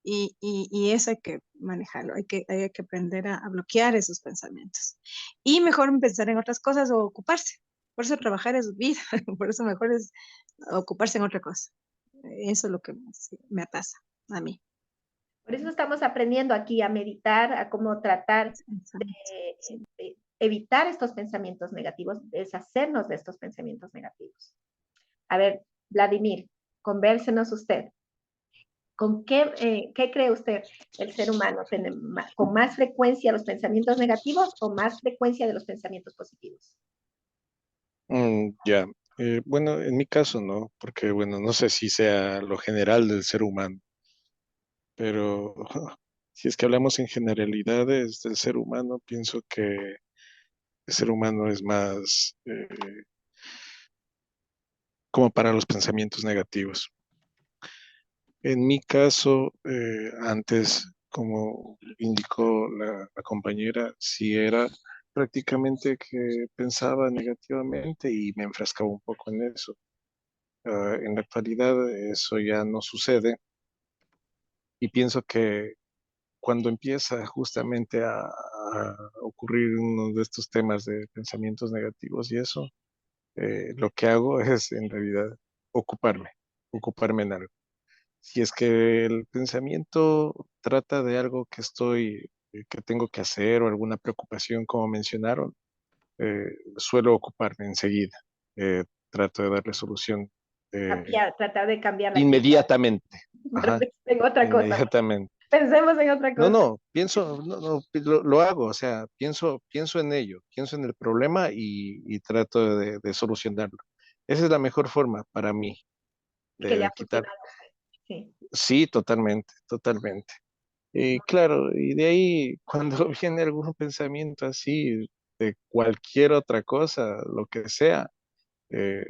Y eso hay que manejarlo, hay que aprender a bloquear esos pensamientos. Y mejor pensar en otras cosas o ocuparse. Por eso trabajar es vida, por eso mejor es ocuparse en otra cosa. Eso es lo que me pasa a mí. Por eso estamos aprendiendo aquí a meditar, a cómo tratar Exacto. de evitar estos pensamientos negativos, deshacernos de estos pensamientos negativos. A ver, Vladimir, convérsenos usted. ¿Con qué cree usted el ser humano? ¿Tiene con más frecuencia los pensamientos negativos o más frecuencia de los pensamientos positivos? Ya. Bueno, en mi caso no, porque bueno, no sé si sea lo general del ser humano, pero si es que hablamos en generalidades del ser humano, pienso que el ser humano es más como para los pensamientos negativos. En mi caso, antes, como indicó la compañera, sí era prácticamente que pensaba negativamente y me enfrascaba un poco en eso. En la actualidad eso ya no sucede y pienso que cuando empieza justamente a ocurrir uno de estos temas de pensamientos negativos y eso, lo que hago es en realidad ocuparme, ocuparme en algo. Si es que el pensamiento trata de algo que tengo que hacer o alguna preocupación, como mencionaron, suelo ocuparme enseguida. Trato de darle solución Tratar de cambiar la actividad. inmediatamente. Ajá, En otra cosa. inmediatamente. Pensemos en otra No, cosa. no, pienso, no, lo hago, o sea, pienso en ello, pienso en el problema y trato de solucionarlo. Esa es la mejor forma para mí Y que le ha de quitar. funcionado. Sí. Sí, totalmente, totalmente. Y claro, y de ahí cuando viene algún pensamiento así de cualquier otra cosa, lo que sea, eh,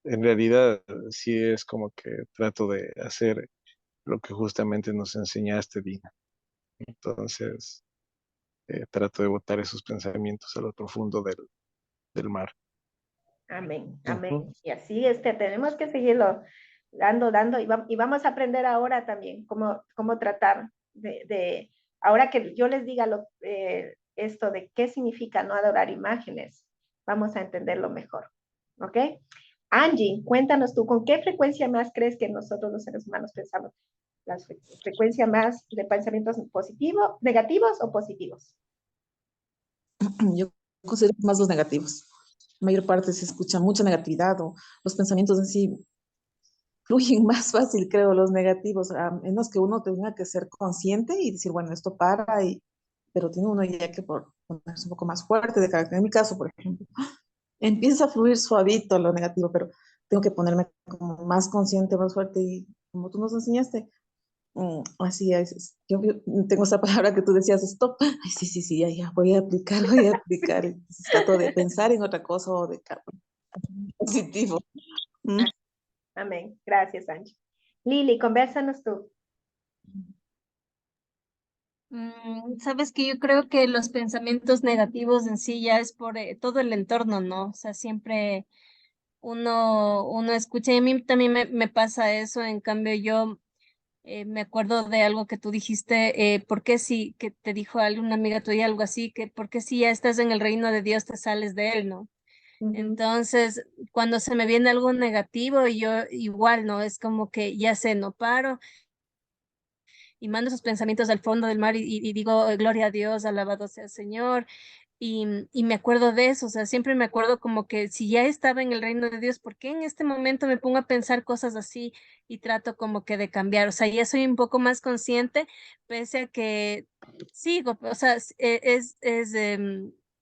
en realidad sí es como que trato de hacer lo que justamente nos enseñaste, Dina. Entonces, trato de botar esos pensamientos a lo profundo del mar. Amén, Ujú. amén. Y así tenemos que seguirlo dando, y vamos a aprender ahora también cómo tratar ahora que yo les diga esto de qué significa no adorar imágenes, vamos a entenderlo mejor. ¿Ok? Angie, cuéntanos tú, ¿con qué frecuencia más crees que nosotros los seres humanos pensamos? ¿La frecuencia más de pensamientos positivos, negativos o positivos? Yo considero más los negativos. La mayor parte se escucha mucha negatividad o los pensamientos en sí fluyen más fácil, creo, los negativos, a menos que uno tenga que ser consciente y decir, bueno, esto para, pero tiene uno ya que ponerse un poco más fuerte de carácter. En mi caso, por ejemplo, empieza a fluir suavito lo negativo, pero tengo que ponerme como más consciente, más fuerte y como tú nos enseñaste, así es. Yo tengo esa palabra que tú decías, stop. Ay, sí, ya, voy a aplicar, voy a aplicar. Entonces, trato de pensar en otra cosa o de positivo. Mm. Amén. Gracias, Angie. Lili, conversanos tú. Sabes que yo creo que los pensamientos negativos en sí ya es por todo el entorno, ¿no? O sea, siempre uno escucha y a mí también me pasa eso. En cambio, yo me acuerdo de algo que tú dijiste, ¿por qué si, que te dijo alguna amiga tuya algo así, que por qué si ya estás en el reino de Dios te sales de él, ¿no? Ujú. Entonces, cuando se me viene algo negativo, yo igual, ¿no? Es como que ya sé, no paro y mando esos pensamientos al fondo del mar y digo, gloria a Dios, alabado sea el Señor. Y me acuerdo de eso, o sea, siempre me acuerdo como que si ya estaba en el reino de Dios, ¿por qué en este momento me pongo a pensar cosas así y trato como que de cambiar? O sea, ya soy un poco más consciente, pese a que sigo, o sea,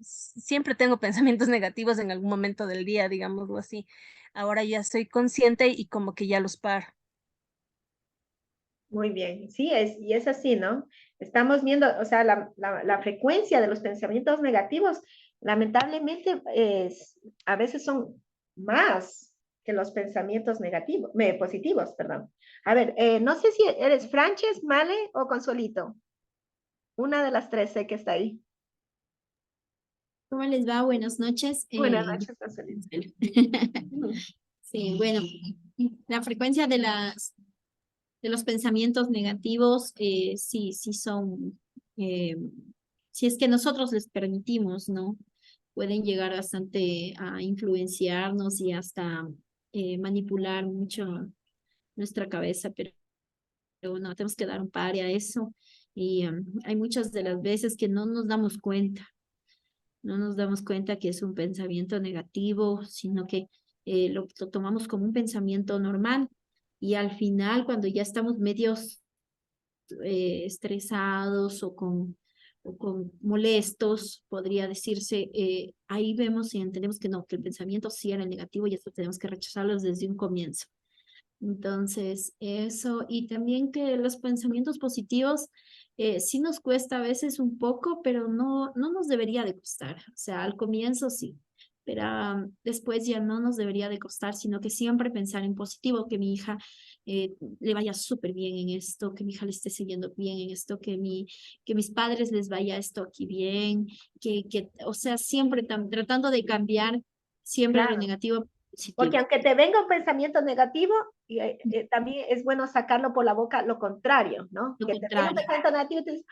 siempre tengo pensamientos negativos en algún momento del día, digámoslo así. Ahora ya soy consciente y como que ya los paro. Muy bien, sí, y es así, ¿no? Estamos viendo, o sea, la frecuencia de los pensamientos negativos, lamentablemente, a veces son más que los pensamientos negativos, positivos, perdón. A ver, no sé si eres Frances, Male o Consuelito. Una de las tres sé que está ahí. ¿Cómo les va? Buenas noches. Buenas noches, Consuelito. Sí, bueno, la frecuencia de los pensamientos negativos, sí son, si es que nosotros les permitimos, ¿no? Pueden llegar bastante a influenciarnos y hasta manipular mucho nuestra cabeza, pero no, tenemos que dar un pare a eso. Y hay muchas de las veces que no nos damos cuenta. No nos damos cuenta que es un pensamiento negativo, sino que lo tomamos como un pensamiento normal. Y al final, cuando ya estamos medios estresados o con molestos, podría decirse, ahí vemos y entendemos que no, que el pensamiento sí era el negativo y esto tenemos que rechazarlos desde un comienzo. Entonces, eso, y también que los pensamientos positivos sí nos cuesta a veces un poco, pero no nos debería de costar. O sea, al comienzo sí, pero después ya no nos debería de costar, sino que siempre pensar en positivo, que mi hija le vaya súper bien en esto, que mi hija le esté siguiendo bien en esto, que mis padres les vaya esto aquí bien, o sea, siempre tratando de cambiar siempre lo Claro. negativo por Porque positivo. aunque te venga un pensamiento negativo, también es bueno sacarlo por la boca lo contrario, ¿no? Lo Que te venga un contrario. pensamiento negativo y te dices,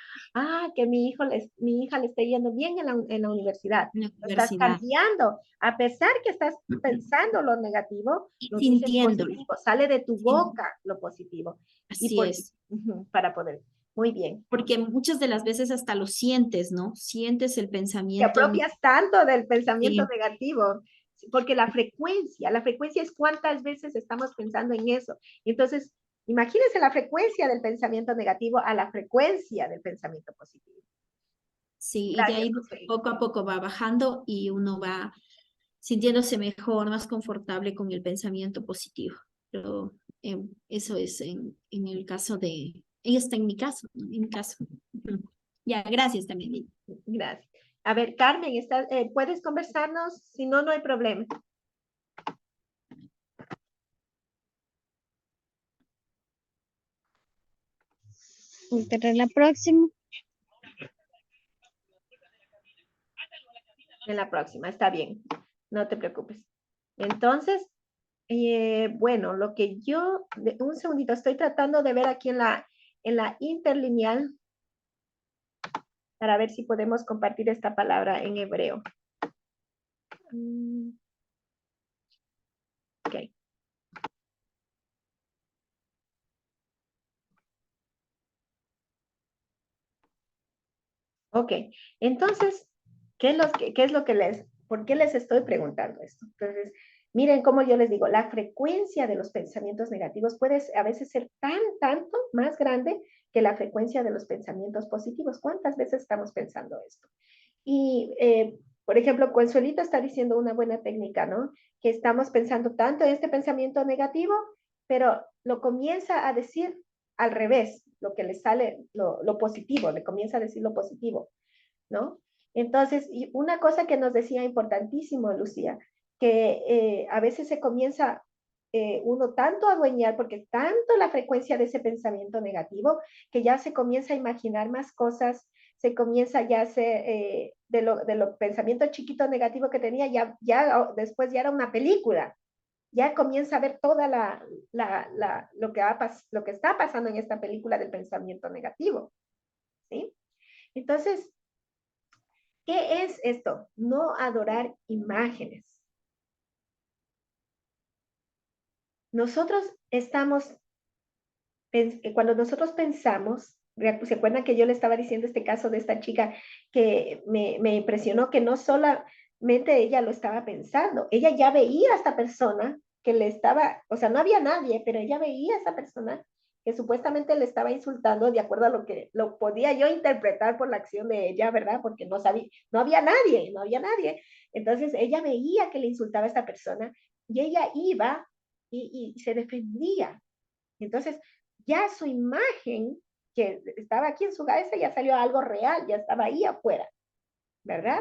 que mi hija le esté yendo bien en la universidad. En la Lo estás universidad. cambiando. A pesar que estás pensando lo negativo, Y lo dices sintiéndolo. positivo, sale de tu boca lo positivo. Y Así es. para poder. Muy bien. Porque muchas de las veces hasta lo sientes, ¿no? Sientes el Te pensamiento. apropias tanto del pensamiento Sí, negativo, porque la frecuencia es cuántas veces estamos pensando en eso. Entonces, imagínense la frecuencia del pensamiento negativo a la frecuencia del pensamiento positivo. sí, y de Gracias, ahí José. poco a poco va bajando y uno va sintiéndose mejor, más confortable con el pensamiento positivo. Pero eso es en el caso en mi caso, ¿no? En mi caso. Ujú. Ya, gracias también, Lili. Gracias. A ver, Carmen, ¿puedes conversarnos? Si no, no hay problema. Para la próxima. En la próxima, está bien. No te preocupes. Entonces, bueno, lo que un segundito, estoy tratando de ver aquí en la interlineal para ver si podemos compartir esta palabra en hebreo. Ok. Ok, entonces, ¿qué es lo que por qué les estoy preguntando esto? Entonces, miren cómo yo les digo, la frecuencia de los pensamientos negativos puede a veces ser tanto más grande que la frecuencia de los pensamientos positivos. ¿Cuántas veces estamos pensando esto? Y, por ejemplo, Consuelito está diciendo una buena técnica, ¿no? Que estamos pensando tanto en este pensamiento negativo, pero lo comienza a decir al revés, lo que le sale, lo positivo, le comienza a decir lo positivo, ¿no? Entonces, y una cosa que nos decía importantísimo, Lucía, que a veces se comienza uno tanto a adueñar, porque tanto la frecuencia de ese pensamiento negativo, que ya se comienza a imaginar más cosas, se comienza ya a hacer de lo pensamiento chiquito negativo que tenía, ya después ya era una película, ya comienza a ver toda lo que está pasando en esta película del pensamiento negativo, ¿sí? Entonces, ¿qué es esto? No adorar imágenes. Nosotros cuando nosotros pensamos, ¿se acuerdan que yo le estaba diciendo este caso de esta chica que me impresionó que no solamente ella lo estaba pensando, ella ya veía a esta persona que le estaba, o sea, no había nadie, pero ella veía a esta persona que supuestamente le estaba insultando de acuerdo a lo que lo podía yo interpretar por la acción de ella, ¿verdad? Porque no sabía, no había nadie, no había nadie. Entonces ella veía que le insultaba a esta persona y ella iba y se defendía. Entonces, ya su imagen que estaba aquí en su cabeza ya salió algo real, ya estaba ahí afuera, ¿verdad?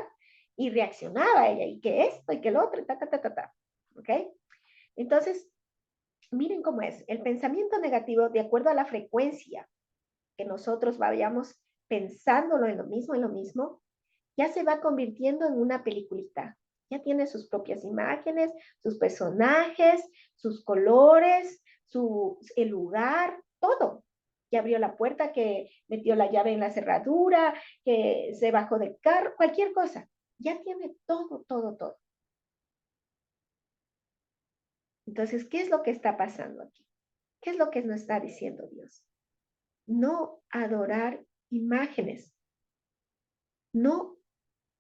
Y reaccionaba ella, y que esto, y que el otro, ¿ok? Entonces, miren cómo es. El pensamiento negativo, de acuerdo a la frecuencia que nosotros vayamos pensándolo en lo mismo, ya se va convirtiendo en una peliculita. Ya tiene sus propias imágenes, sus personajes, sus colores, el lugar, todo. Que abrió la puerta, que metió la llave en la cerradura, que se bajó del carro, cualquier cosa. Ya tiene todo, todo, todo. Entonces, ¿qué es lo que está pasando aquí? ¿Qué es lo que nos está diciendo Dios? No adorar imágenes. No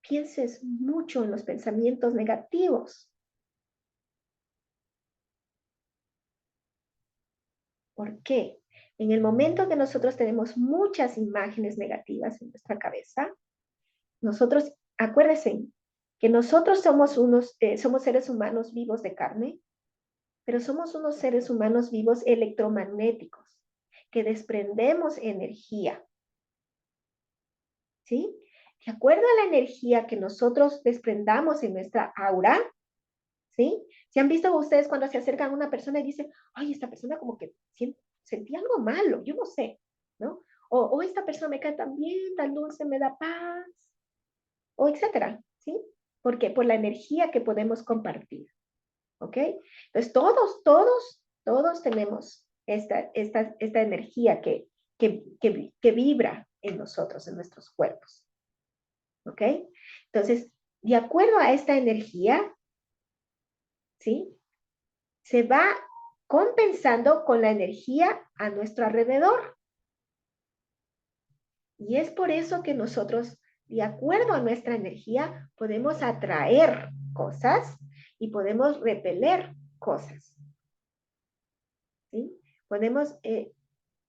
pienses mucho en los pensamientos negativos. ¿Por qué? En el momento que nosotros tenemos muchas imágenes negativas en nuestra cabeza, nosotros, acuérdense que nosotros somos seres humanos vivos de carne, pero somos unos seres humanos vivos electromagnéticos, que desprendemos energía. ¿Sí? De acuerdo a la energía que nosotros desprendamos en nuestra aura, ¿sí? ¿Se han visto ustedes cuando se acercan a una persona y dicen, ay, esta persona como que sentí algo malo, yo no sé, ¿no? O esta persona me cae tan bien, tan dulce, me da paz, o etcétera, ¿sí? Porque por la energía que podemos compartir, ¿ok? Entonces todos tenemos esta energía que vibra en nosotros, en nuestros cuerpos, ¿ok? Entonces, de acuerdo a esta energía, ¿sí? Se va compensando con la energía a nuestro alrededor. Y es por eso que nosotros, de acuerdo a nuestra energía, podemos atraer cosas y podemos repeler cosas. ¿Sí? Podemos,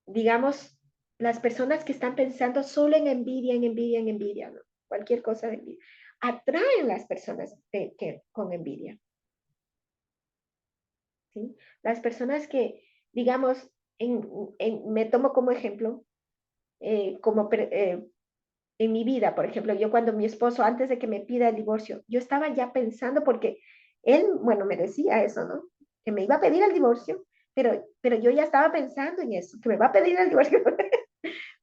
digamos, las personas que están pensando solo en envidia, ¿no? Cualquier cosa de envidia, atraen las personas con envidia. ¿Sí? Las personas que, digamos, me tomo como ejemplo, en mi vida, por ejemplo, yo cuando mi esposo, antes de que me pida el divorcio, yo estaba ya pensando, porque él, bueno, me decía eso, ¿no? Que me iba a pedir el divorcio, pero yo ya estaba pensando en eso, que me va a pedir el divorcio.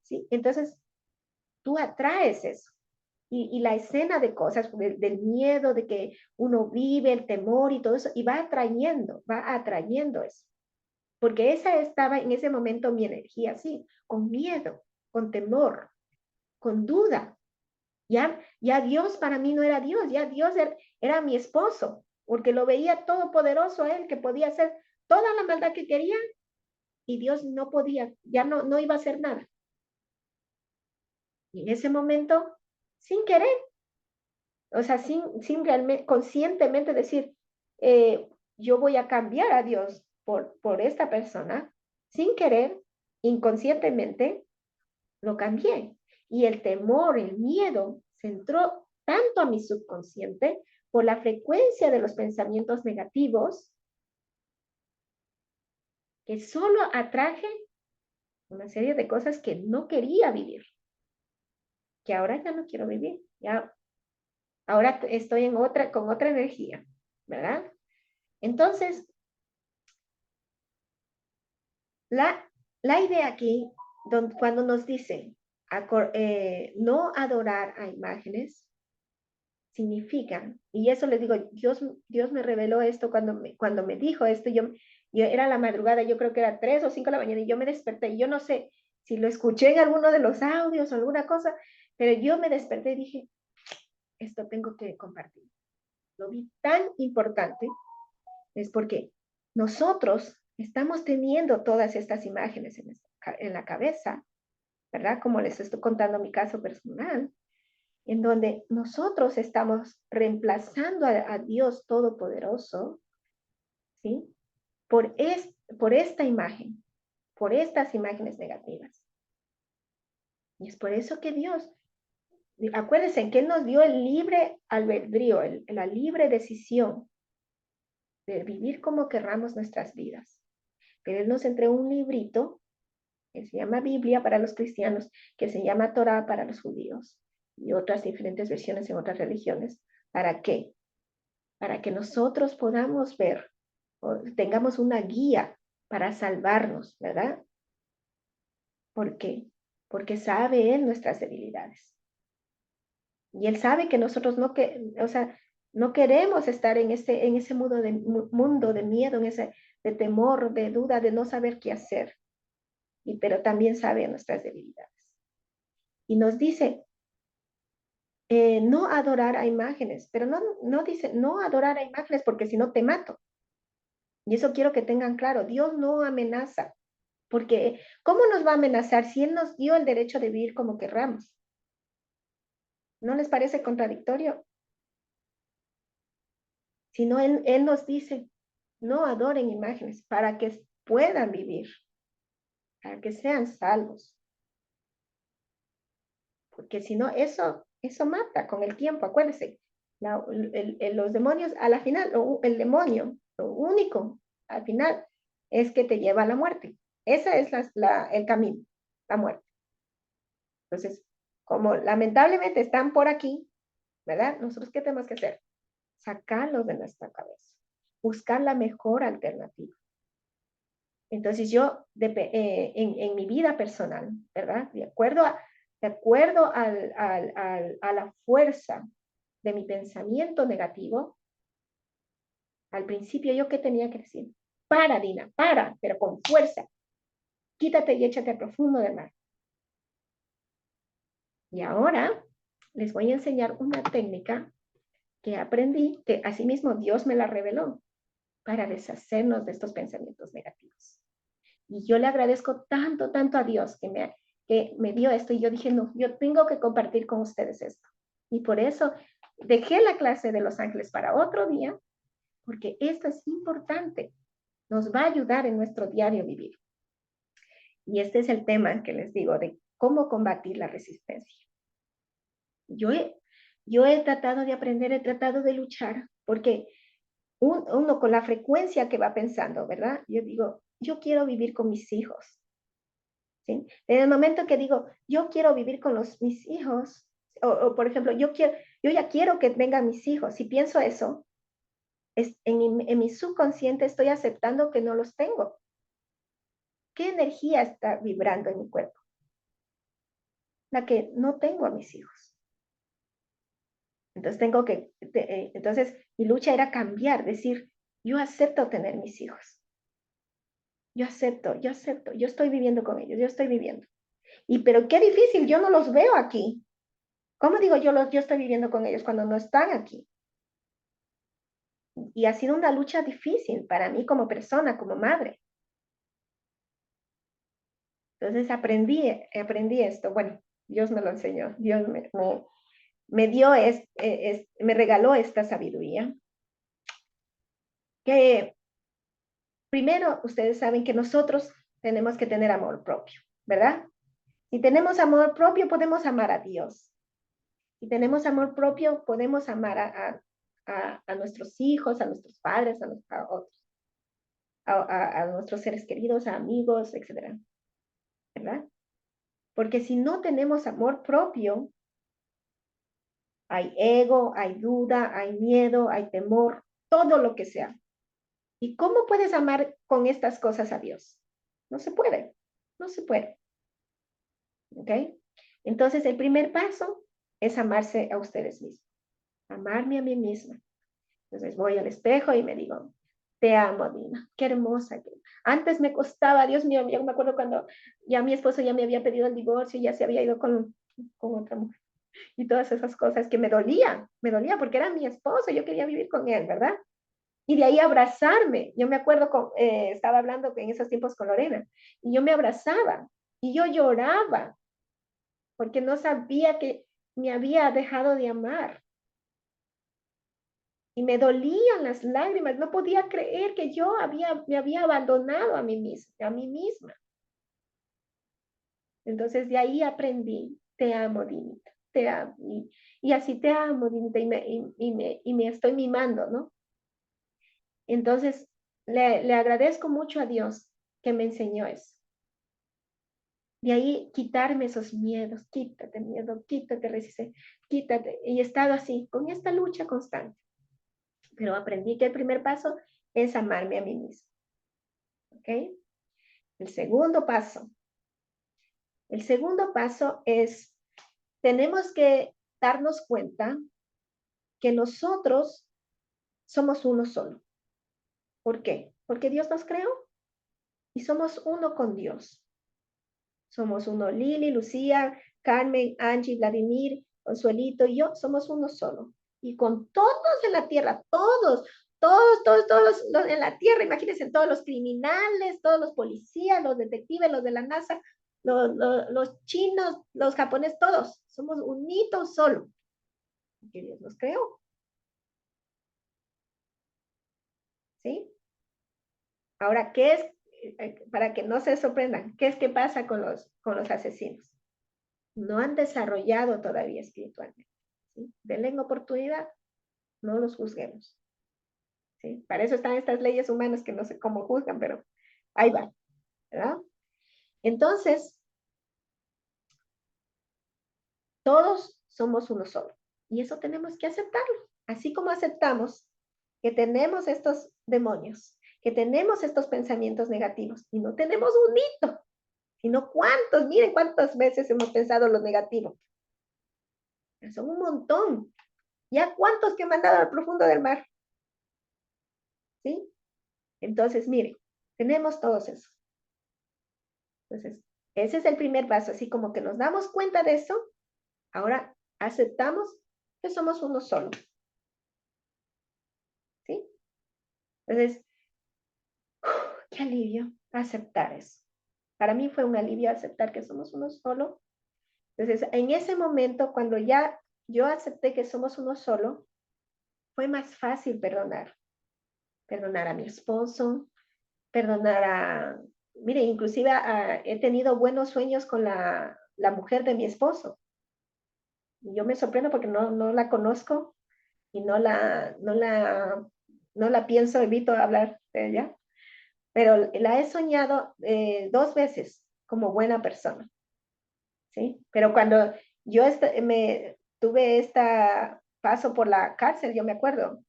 ¿Sí? Entonces, tú atraes eso. Y la escena de cosas, del miedo, de que uno vive, el temor y todo eso, y va atrayendo eso. Porque esa estaba en ese momento mi energía, sí, con miedo, con temor, con duda. Ya Dios para mí no era Dios, ya Dios era mi esposo, porque lo veía todopoderoso a él, que podía hacer toda la maldad que quería, y Dios no podía, ya no iba a hacer nada. Y en ese momento, sin querer, o sea, sin realmente, conscientemente decir, yo voy a cambiar a Dios por esta persona, sin querer, inconscientemente, lo cambié. Y el temor, el miedo, se entró tanto a mi subconsciente por la frecuencia de los pensamientos negativos, que solo atraje una serie de cosas que no quería vivir, que ahora ya no quiero vivir, ya ahora estoy con otra energía, ¿verdad? Entonces, la idea aquí, cuando nos dice no adorar a imágenes, significan. Y eso les digo, Dios me reveló esto cuando me dijo esto. Yo era la madrugada, yo creo que era 3 o 5 de la mañana y yo me desperté. Y yo no sé si lo escuché en alguno de los audios o alguna cosa, pero yo me desperté y dije, esto tengo que compartir. Lo vi tan importante, es porque nosotros estamos teniendo todas estas imágenes en la cabeza, ¿verdad? Como les estoy contando mi caso personal, en donde nosotros estamos reemplazando a Dios Todopoderoso, ¿sí? Por esta imagen, por estas imágenes negativas. Y es por eso que Dios, acuérdense que Él nos dio el libre albedrío, la libre decisión de vivir como querramos nuestras vidas. Pero Él nos entregó un librito que se llama Biblia para los cristianos, que se llama Torah para los judíos, y otras diferentes versiones en otras religiones. ¿Para qué? Para que nosotros podamos ver, o tengamos una guía para salvarnos, ¿verdad? ¿Por qué? Porque sabe Él nuestras debilidades. Y Él sabe que nosotros no queremos estar en ese mundo de miedo, de temor, de duda, de no saber qué hacer. Pero también sabe nuestras debilidades. Y nos dice, no adorar a imágenes, pero no dice no adorar a imágenes porque si no te mato. Y eso quiero que tengan claro, Dios no amenaza, porque ¿cómo nos va a amenazar si Él nos dio el derecho de vivir como querramos? ¿No les parece contradictorio? Sino Él nos dice, no adoren imágenes para que puedan vivir, para que sean salvos. Porque si no, eso mata con el tiempo, acuérdense. Los demonios, a la final, el demonio, lo único, al final, es que te lleva a la muerte. Ese es el camino, la muerte. Entonces, como lamentablemente están por aquí, ¿verdad? Nosotros, ¿qué tenemos que hacer? Sacarlos de nuestra cabeza, buscar la mejor alternativa. Entonces yo, en mi vida personal, ¿verdad? De acuerdo a la fuerza de mi pensamiento negativo, al principio yo qué tenía que decir, para Dina, para, pero con fuerza, quítate y échate al profundo del mar. Y ahora les voy a enseñar una técnica que aprendí, que asimismo Dios me la reveló, para deshacernos de estos pensamientos negativos. Y yo le agradezco tanto, tanto a Dios que me dio esto. Y yo dije, no, yo tengo que compartir con ustedes esto. Y por eso dejé la clase de los ángeles para otro día, porque esto es importante. Nos va a ayudar en nuestro diario vivir. Y este es el tema que les digo de cómo combatir la resistencia. Yo he tratado de aprender, he tratado de luchar, porque uno con la frecuencia que va pensando, ¿verdad? Yo digo, yo quiero vivir con mis hijos. ¿Sí? En el momento que digo, yo quiero vivir con mis hijos, o por ejemplo, yo ya quiero que vengan mis hijos, si pienso eso, en mi subconsciente estoy aceptando que no los tengo. ¿Qué energía está vibrando en mi cuerpo? La que no tengo a mis hijos. Entonces entonces mi lucha era cambiar, decir, yo acepto tener mis hijos. Yo acepto, yo estoy viviendo con ellos, yo estoy viviendo. Pero qué difícil, yo no los veo aquí. ¿Cómo digo yo estoy viviendo con ellos cuando no están aquí? Y ha sido una lucha difícil para mí como persona, como madre. Entonces aprendí esto. Bueno, Dios me lo enseñó. Dios me dio, me regaló esta sabiduría. Que primero, ustedes saben que nosotros tenemos que tener amor propio, ¿verdad? Si tenemos amor propio, podemos amar a Dios. Si tenemos amor propio, podemos amar a nuestros hijos, a nuestros padres, a otros, a nuestros seres queridos, a amigos, etcétera, ¿verdad? Porque si no tenemos amor propio, hay ego, hay duda, hay miedo, hay temor, todo lo que sea. ¿Y cómo puedes amar con estas cosas a Dios? No se puede, no se puede. ¿Ok? Entonces, el primer paso es amarse a ustedes mismos. amarme a mí misma. Entonces voy al espejo y me digo, te amo, Dina, qué hermosa. Antes me costaba, Dios mío, yo me acuerdo cuando ya mi esposo ya me había pedido el divorcio, ya se había ido con otra mujer y todas esas cosas que me dolía porque era mi esposo, yo quería vivir con él, ¿verdad? Y de ahí abrazarme. Yo me acuerdo, estaba hablando en esos tiempos con Lorena, y yo me abrazaba y yo lloraba porque no sabía que me había dejado de amar. Y me dolían las lágrimas, no podía creer que yo me había abandonado a mí misma. Entonces de ahí aprendí, te amo, Dinita, te amo. Y así te amo, Dinita, y me estoy mimando, ¿no? Entonces le agradezco mucho a Dios que me enseñó eso. De ahí quitarme esos miedos, quítate miedo, quítate resistencia, quítate. Y he estado así, con esta lucha constante. Pero aprendí que el primer paso es amarme a mí mismo. ¿Ok? El segundo paso. El segundo paso es, tenemos que darnos cuenta que nosotros somos uno solo. ¿Por qué? Porque Dios nos creó y somos uno con Dios. Somos uno, Lili, Lucía, Carmen, Angie, Vladimir, Consuelito y yo, somos uno solo. Y con todos en la tierra, todos en la tierra, imagínense, todos los criminales, todos los policías, los detectives, los de la NASA, los chinos, los japoneses, todos, somos unidos solo. Porque Dios nos creó. ¿Sí? Ahora, ¿qué es? Para que no se sorprendan, ¿qué es que pasa con los asesinos? No han desarrollado todavía espiritualmente. ¿Sí? Denle oportunidad, no los juzguemos. ¿Sí? Para eso están estas leyes humanas que no sé cómo juzgan, pero ahí va, ¿verdad? Entonces, todos somos uno solo y eso tenemos que aceptarlo. Así como aceptamos que tenemos estos demonios, que tenemos estos pensamientos negativos y no tenemos un hito, sino cuántos, miren cuántas veces hemos pensado lo negativo. Son un montón. ¿Ya cuántos que han mandado al profundo del mar? ¿Sí? Entonces, miren, tenemos todos eso. Entonces, ese es el primer paso, así como que nos damos cuenta de eso, ahora aceptamos que somos uno solo. ¿Sí? Entonces, qué alivio aceptar eso. Para mí fue un alivio aceptar que somos uno solo. Entonces, en ese momento, cuando ya yo acepté que somos uno solo, fue más fácil perdonar. Perdonar a mi esposo, perdonar mire, inclusive he tenido buenos sueños con la mujer de mi esposo. Y yo me sorprendo porque no la conozco y no la pienso, evito hablar de ella, pero la he soñado 2 veces como buena persona, ¿sí? Pero cuando yo me tuve paso por la cárcel, yo me acuerdo,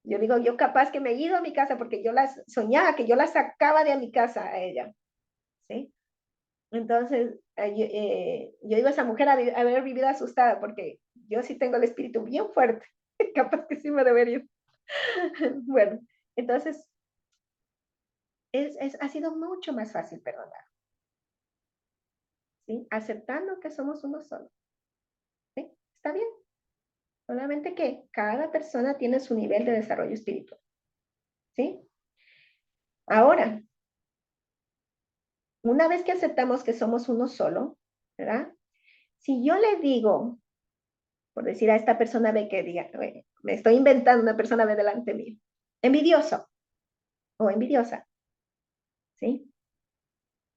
yo digo, yo capaz que me he ido a mi casa porque yo las soñaba, que yo la sacaba de mi casa a ella, ¿sí? Entonces, yo digo, esa mujer haber vivido asustada porque yo sí tengo el espíritu bien fuerte, capaz que sí me debería. Bueno, entonces, ha sido mucho más fácil perdonar, ¿sí? Aceptando que somos uno solo, ¿sí? Está bien. Solamente que cada persona tiene su nivel de desarrollo espiritual, ¿sí? Ahora, una vez que aceptamos que somos uno solo, ¿verdad? Si yo le digo, por decir a esta persona ve que diga, me estoy inventando, una persona ve delante mío, envidioso o envidiosa, ¿sí?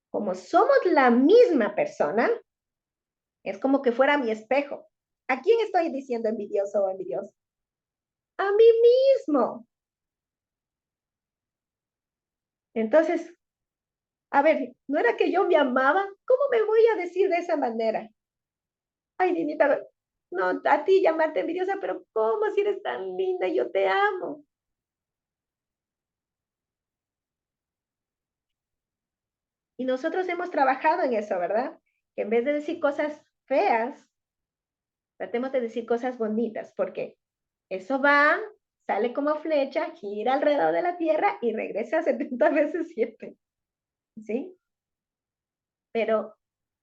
Como somos la misma persona, es como que fuera mi espejo. ¿A quién estoy diciendo envidioso o envidioso? A mí mismo. Entonces, a ver, ¿no era que yo me amaba? ¿Cómo me voy a decir de esa manera? Ay, Dinita, no, a ti llamarte envidiosa, pero ¿cómo si eres tan linda? Yo te amo. Y nosotros hemos trabajado en eso, ¿verdad? Que en vez de decir cosas feas, tratemos de decir cosas bonitas. ¿Por qué? Eso va, sale como flecha, gira alrededor de la Tierra y regresa a 70 veces 7. ¿Sí? Pero,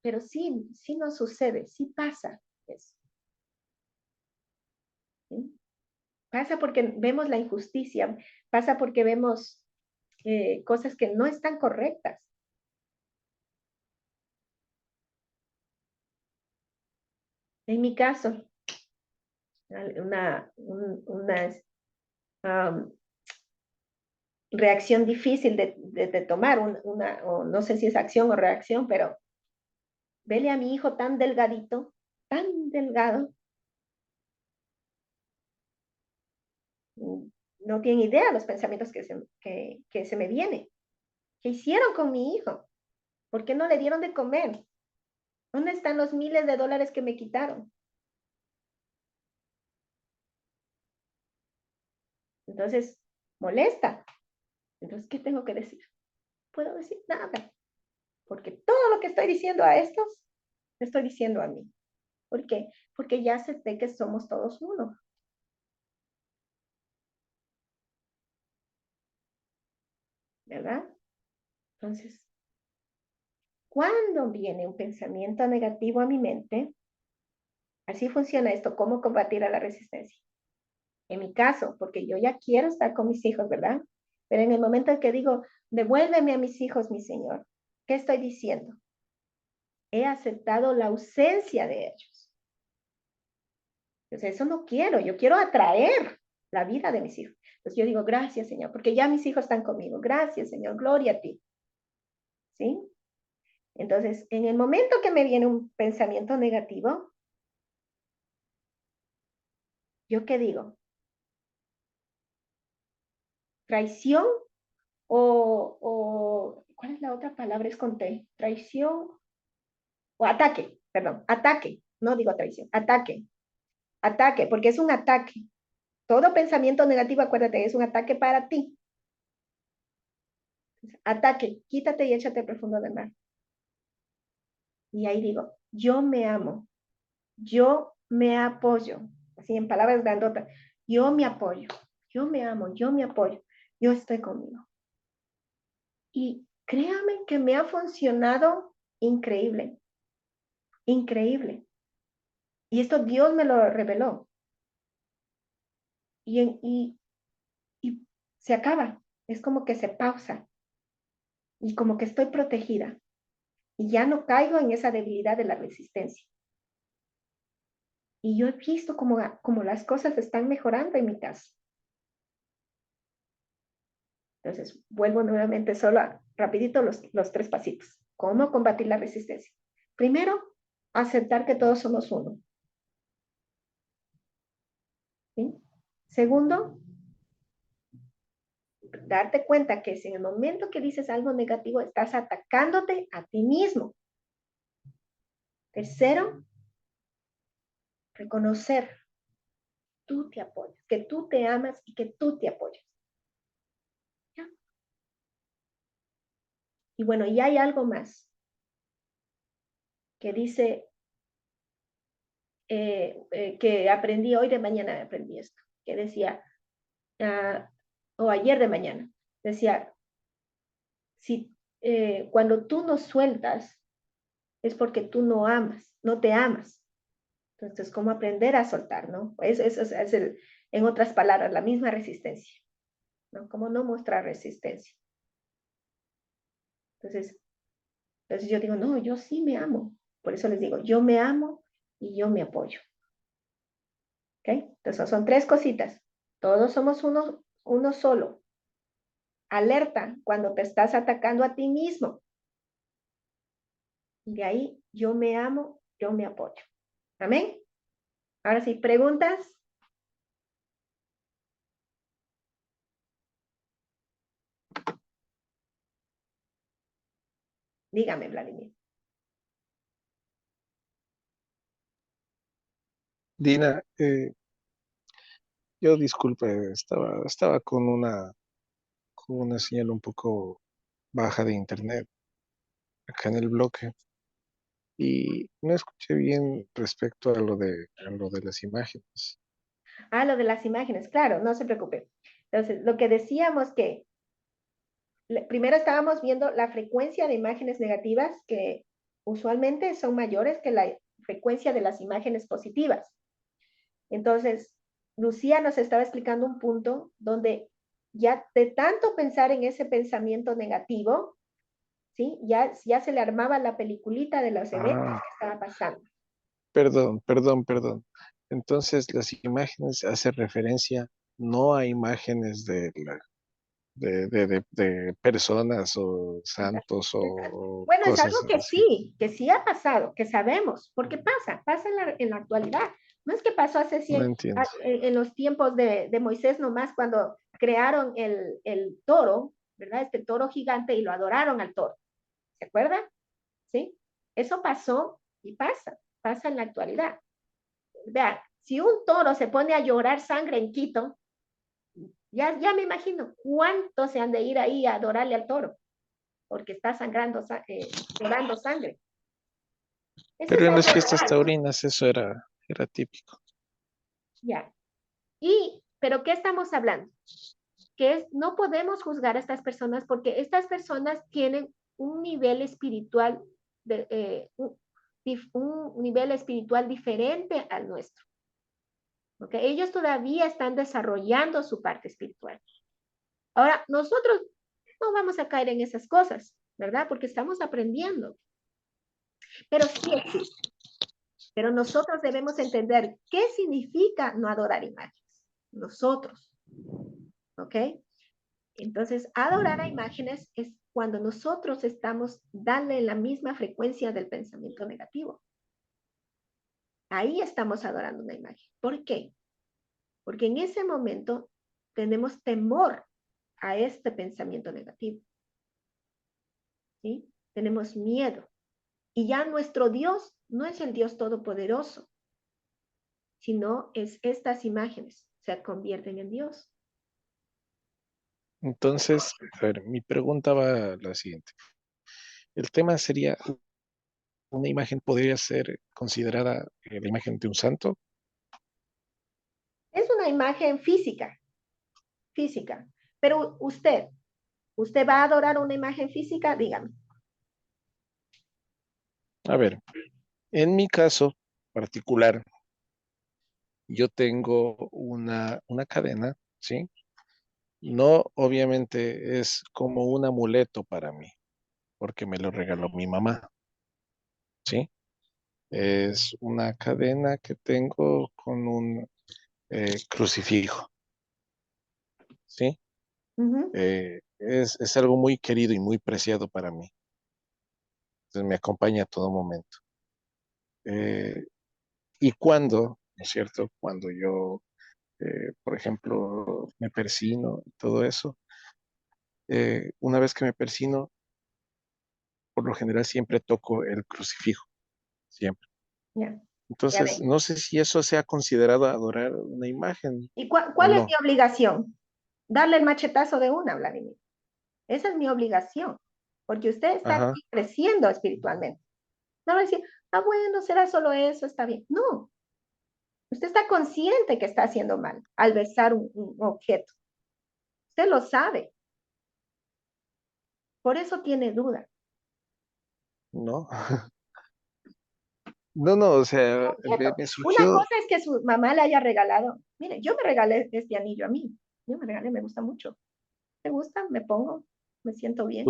pero sí, sí nos sucede, sí pasa eso. ¿Sí? Pasa porque vemos la injusticia, pasa porque vemos cosas que no están correctas. En mi caso, una reacción difícil de tomar, o no sé si es acción o reacción, pero vele a mi hijo tan delgadito, tan delgado, no tiene idea los pensamientos que se me vienen. ¿Qué hicieron con mi hijo? ¿Por qué no le dieron de comer? ¿Dónde están los miles de dólares que me quitaron? Entonces, molesta. Entonces, ¿qué tengo que decir? No puedo decir nada, porque todo lo que estoy diciendo a estos, le estoy diciendo a mí. ¿Por qué? Porque ya acepté que somos todos uno. ¿Verdad? Entonces, cuando viene un pensamiento negativo a mi mente, así funciona esto, ¿cómo combatir a la resistencia? En mi caso, porque yo ya quiero estar con mis hijos, ¿verdad? Pero en el momento en que digo, devuélveme a mis hijos, mi Señor, ¿qué estoy diciendo? He aceptado la ausencia de ellos. Entonces, eso no quiero, yo quiero atraer la vida de mis hijos. Entonces yo digo, gracias, Señor, porque ya mis hijos están conmigo. Gracias, Señor, gloria a ti. ¿Sí? Entonces, en el momento que me viene un pensamiento negativo, ¿yo qué digo? ¿Traición ¿cuál es la otra palabra? Es con T. Traición o ataque, perdón, ataque. No digo traición, ataque. Ataque, porque es un ataque. Todo pensamiento negativo, acuérdate, es un ataque para ti. Ataque, quítate y échate profundo del mar. Y ahí digo, yo me amo, yo me apoyo. Así en palabras grandotas, yo me apoyo, yo me amo, yo me apoyo, yo estoy conmigo. Y créame que me ha funcionado increíble, increíble. Y esto Dios me lo reveló. Y se acaba, es como que se pausa y como que estoy protegida y ya no caigo en esa debilidad de la resistencia. Y yo he visto como las cosas están mejorando en mi casa. Entonces, vuelvo nuevamente rapidito los 3 pasitos. ¿Cómo combatir la resistencia? Primero, aceptar que todos somos uno. ¿Sí? Segundo, darte cuenta que si en el momento que dices algo negativo, estás atacándote a ti mismo. Tercero, reconocer, tú te apoyas, que tú te amas y que tú te apoyas. ¿Ya? Y bueno, y hay algo más que dice, que aprendí hoy de mañana, aprendí esto, que decía, o ayer de mañana, decía, si cuando tú no sueltas, es porque tú no amas, no te amas. Entonces, ¿cómo aprender a soltar, no? Eso es en otras palabras, la misma resistencia, ¿no? ¿Cómo no mostrar resistencia? Entonces yo digo, no, yo sí me amo. Por eso les digo, yo me amo y yo me apoyo. ¿Ok? Entonces son 3 cositas. Todos somos uno solo. Alerta cuando te estás atacando a ti mismo. Y de ahí, yo me amo, yo me apoyo. Amén. Ahora sí, preguntas. Dígame, Vladimir. Dina, yo disculpe, estaba con una señal un poco baja de internet acá en el bloque y no escuché bien respecto a lo de las imágenes. Ah, lo de las imágenes, claro, no se preocupe. Entonces, lo que decíamos que primero estábamos viendo la frecuencia de imágenes negativas que usualmente son mayores que la frecuencia de las imágenes positivas. Entonces, Lucía nos estaba explicando un punto donde ya de tanto pensar en ese pensamiento negativo, ¿sí? Ya se le armaba la peliculita de los eventos Ah, que estaba pasando. perdón. Entonces, las imágenes hacen referencia no a imágenes de personas o santos o Bueno, es algo cosas así. que sí ha pasado, que sabemos, porque pasa en la actualidad. No es que pasó hace No 100, entiendo. en los tiempos de Moisés nomás, cuando crearon el toro, ¿verdad? Este toro gigante y lo adoraron al toro. ¿Se acuerdan? ¿Sí? Eso pasó y pasa en la actualidad. Vean, si un toro se pone a llorar sangre en Quito, ya me imagino cuántos se han de ir ahí a adorarle al toro, porque está llorando sangre. Eso es Pero en las algo fiestas real. taurinas eso era típico. Ya. Pero ¿qué estamos hablando? No podemos juzgar a estas personas porque estas personas tienen un nivel espiritual, un nivel espiritual diferente al nuestro. ¿Okay? Ellos todavía están desarrollando su parte espiritual. Ahora, nosotros no vamos a caer en esas cosas, ¿verdad? Porque estamos aprendiendo. Pero sí existe. Pero nosotros debemos entender qué significa no adorar imágenes. Nosotros. ¿Ok? Entonces, adorar a imágenes es cuando nosotros estamos dándole la misma frecuencia del pensamiento negativo. Ahí estamos adorando una imagen. ¿Por qué? Porque en ese momento tenemos temor a este pensamiento negativo. ¿Sí? Tenemos miedo. Y ya nuestro Dios no es el Dios todopoderoso, sino es estas imágenes se convierten en Dios. Entonces, a ver, mi pregunta va a la siguiente. El tema sería, ¿una imagen podría ser considerada la imagen de un santo? Es una imagen física. Pero usted va a adorar una imagen física, dígame. A ver, en mi caso particular, yo tengo una cadena, ¿sí? No, obviamente es como un amuleto para mí, porque me lo regaló mi mamá, ¿sí? Es una cadena que tengo con un crucifijo, ¿sí? Ujú. Es algo muy querido y muy preciado para mí. Entonces me acompaña a todo momento. Eh, y cuando, ¿no es cierto? Cuando yo, por ejemplo, me persino y todo eso, una vez que me persino, por lo general siempre toco el crucifijo, siempre. Ya, ya Entonces, ve. no sé si eso sea considerado adorar una imagen ¿Y o cuál es mi no. obligación? Darle el machetazo de una, Vladimir. Esa es mi obligación, porque usted está Ajá. aquí creciendo espiritualmente. No va a decir, bueno, será solo eso, está bien. No, usted está consciente que está haciendo mal al besar un objeto. Usted lo sabe, por eso tiene duda. No, no, o sea, Objeto. me Una surgió, cosa es que su mamá le haya regalado. Mire, yo me regalé este anillo a mí. Yo me regalé, me gusta mucho. Me gusta, me pongo, me siento bien.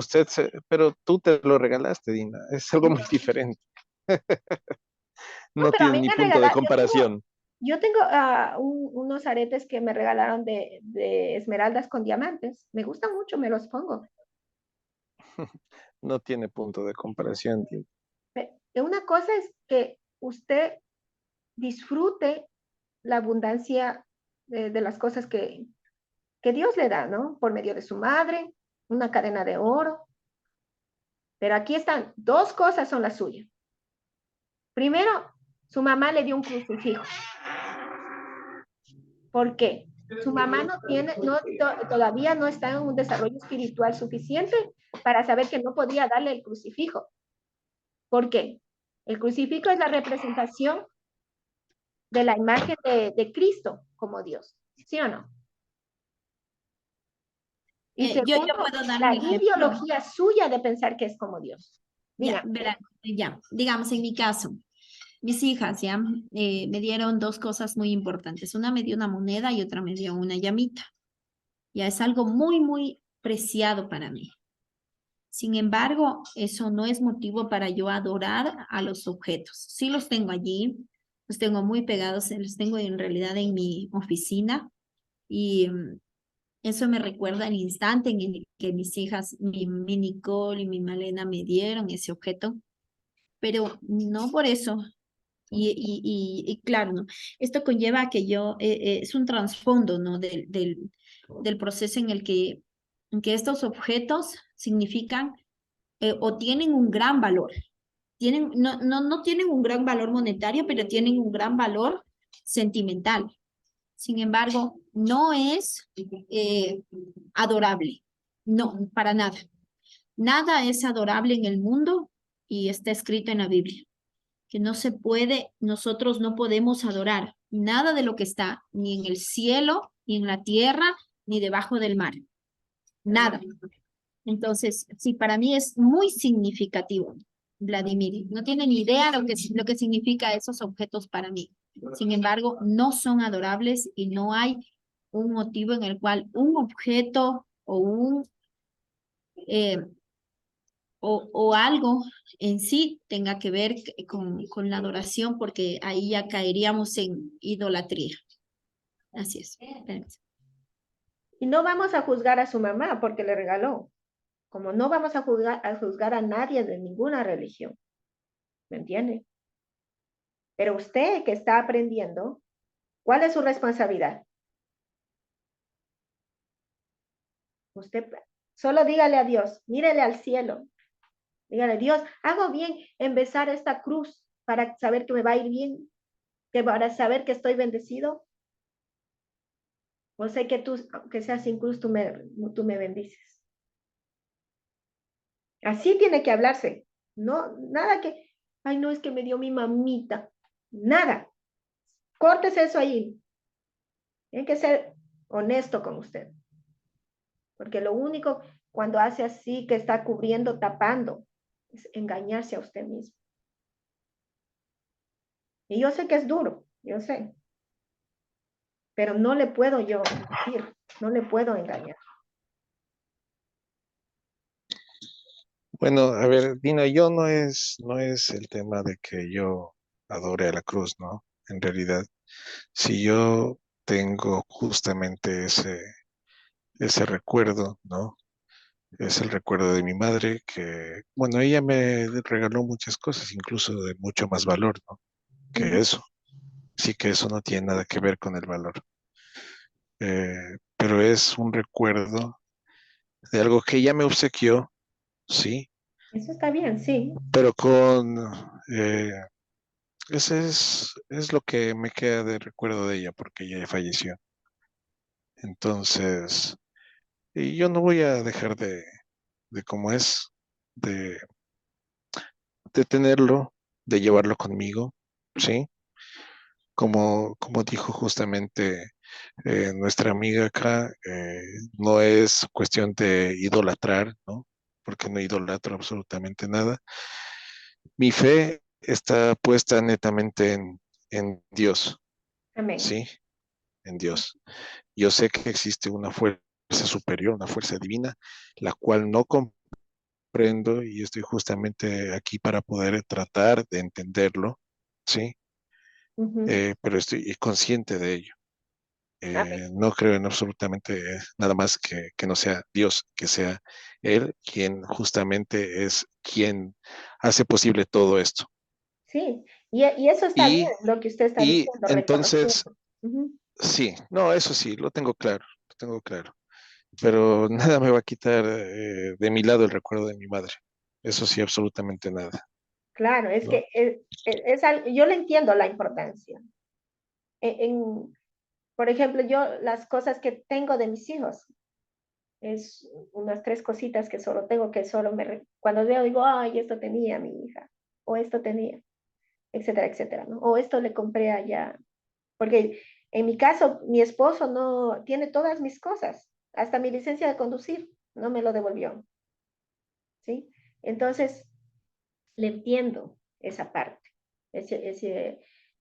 pero tú te lo regalaste, Dina, es algo muy diferente, No, no pero a tiene mí ni me punto de regalaron, comparación. yo tengo unos aretes que me regalaron de esmeraldas con diamantes. Me gustan mucho, me los pongo. No tiene punto de comparación. Una cosa es que usted disfrute la abundancia de las cosas que Dios le da, ¿no? Por medio de su madre, una cadena de oro. Pero aquí están, dos cosas son las suyas. Primero, su mamá le dio un crucifijo. ¿Por qué? Su mamá todavía no está en un desarrollo espiritual suficiente para saber que no podía darle el crucifijo. ¿Por qué? El crucifijo es la representación de la imagen de Cristo, como Dios. ¿Sí o no? Y Yo segundo, puedo dar la un ejemplo. ideología suya de pensar que es como Dios. Ya, Diga. verán, ya, digamos en mi caso, mis hijas ya me dieron dos cosas muy importantes. Una me dio una moneda y otra me dio una llamita. Ya es algo muy, muy preciado para mí. Sin embargo, eso no es motivo para yo adorar a los objetos. Sí los tengo allí, los tengo muy pegados, los tengo en realidad en mi oficina y eso me recuerda el instante en el que mis hijas, mi Nicole y mi Malena me dieron ese objeto, pero no por eso. Y claro, ¿no? Esto conlleva a que yo, es un trasfondo, ¿no? Del proceso en que estos objetos significan o tienen un gran valor. No tienen un gran valor monetario, pero tienen un gran valor sentimental. Sin embargo, no es adorable. No, para nada. Nada es adorable en el mundo y está escrito en la Biblia, que no se puede, nosotros no podemos adorar nada de lo que está, ni en el cielo, ni en la tierra, ni debajo del mar. Nada. Entonces, sí, para mí es muy significativo, Vladimir. No tiene ni idea lo que significa esos objetos para mí. Sin embargo, no son adorables y no hay un motivo en el cual un objeto eh, o algo en sí tenga que ver con la adoración, porque ahí ya caeríamos en idolatría. Así es. Y no vamos a juzgar a su mamá porque le regaló. Como no vamos a juzgar a nadie de ninguna religión. ¿Me entiende? Pero usted que está aprendiendo, ¿cuál es su responsabilidad? Usted solo dígale a Dios, mírele al cielo. Dígale, Dios, hago bien en besar esta cruz para saber que me va a ir bien, que para saber que estoy bendecido. O sé que tú, aunque sea sin cruz, tú me bendices. Así tiene que hablarse. No, nada que, ay, no, es que me dio mi mamita. Nada. Córtese eso ahí. Tiene que ser honesto con usted. Porque lo único cuando hace así que está cubriendo, tapando, es engañarse a usted mismo. Y yo sé que es duro, yo sé. Pero no le puedo yo mentir, no le puedo engañar. Bueno, a ver, Dina, yo no es el tema de que yo adore a la cruz, ¿no? En realidad, si yo tengo justamente ese recuerdo, ¿no? Es el recuerdo de mi madre que, bueno, ella me regaló muchas cosas, incluso de mucho más valor, ¿no? Que eso. Sí que eso no tiene nada que ver con el valor. Pero es un recuerdo de algo que ella me obsequió, sí, Eso está bien, sí. pero eh, ese es lo que me queda de recuerdo de ella, porque ella ya falleció. Entonces, y yo no voy a dejar de cómo es, de, de tenerlo, de llevarlo conmigo, ¿sí? Como dijo justamente nuestra amiga acá, no es cuestión de idolatrar, ¿no? Porque no idolatro absolutamente nada. Mi fe está puesta netamente en Dios, Amén. ¿sí? En Dios. Yo sé que existe una fuerza superior, una fuerza divina, la cual no comprendo y estoy justamente aquí para poder tratar de entenderlo, ¿sí? Pero estoy consciente de ello. Amén. No creo en absolutamente nada más que no sea Dios, que sea Él quien justamente es quien hace posible todo esto. Sí, y eso está bien, Y, lo que usted está y diciendo, entonces, reconociendo. Ujú. sí, no, eso sí, lo tengo claro, lo tengo claro. Pero nada me va a quitar de mi lado el recuerdo de mi madre. Eso sí, absolutamente nada, Claro, es ¿no? que yo le entiendo la importancia. Por ejemplo, yo las cosas que tengo de mis hijos, es unas 3 cositas que solo tengo, que solo cuando veo digo, ay, esto tenía mi hija, o esto tenía, etcétera, etcétera, ¿no? O esto le compré allá, porque En mi caso, mi esposo no tiene todas mis cosas, hasta mi licencia de conducir, no me lo devolvió. ¿Sí? Entonces, le entiendo esa parte,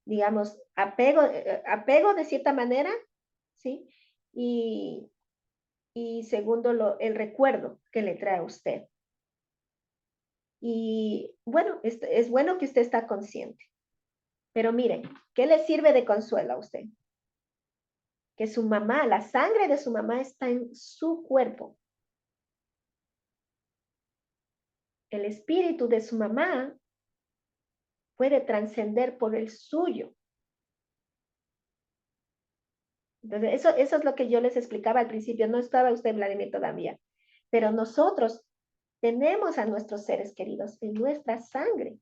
digamos, apego de cierta manera, ¿sí? Y segundo, el recuerdo que le trae a usted. Y bueno, es bueno que usted está consciente. Pero miren, ¿qué le sirve de consuelo a usted? Que su mamá, la sangre de su mamá está en su cuerpo. El espíritu de su mamá puede trascender por el suyo. Entonces, eso es lo que yo les explicaba al principio. No estaba usted, Vladimir, todavía. Pero nosotros tenemos a nuestros seres queridos en nuestra sangre.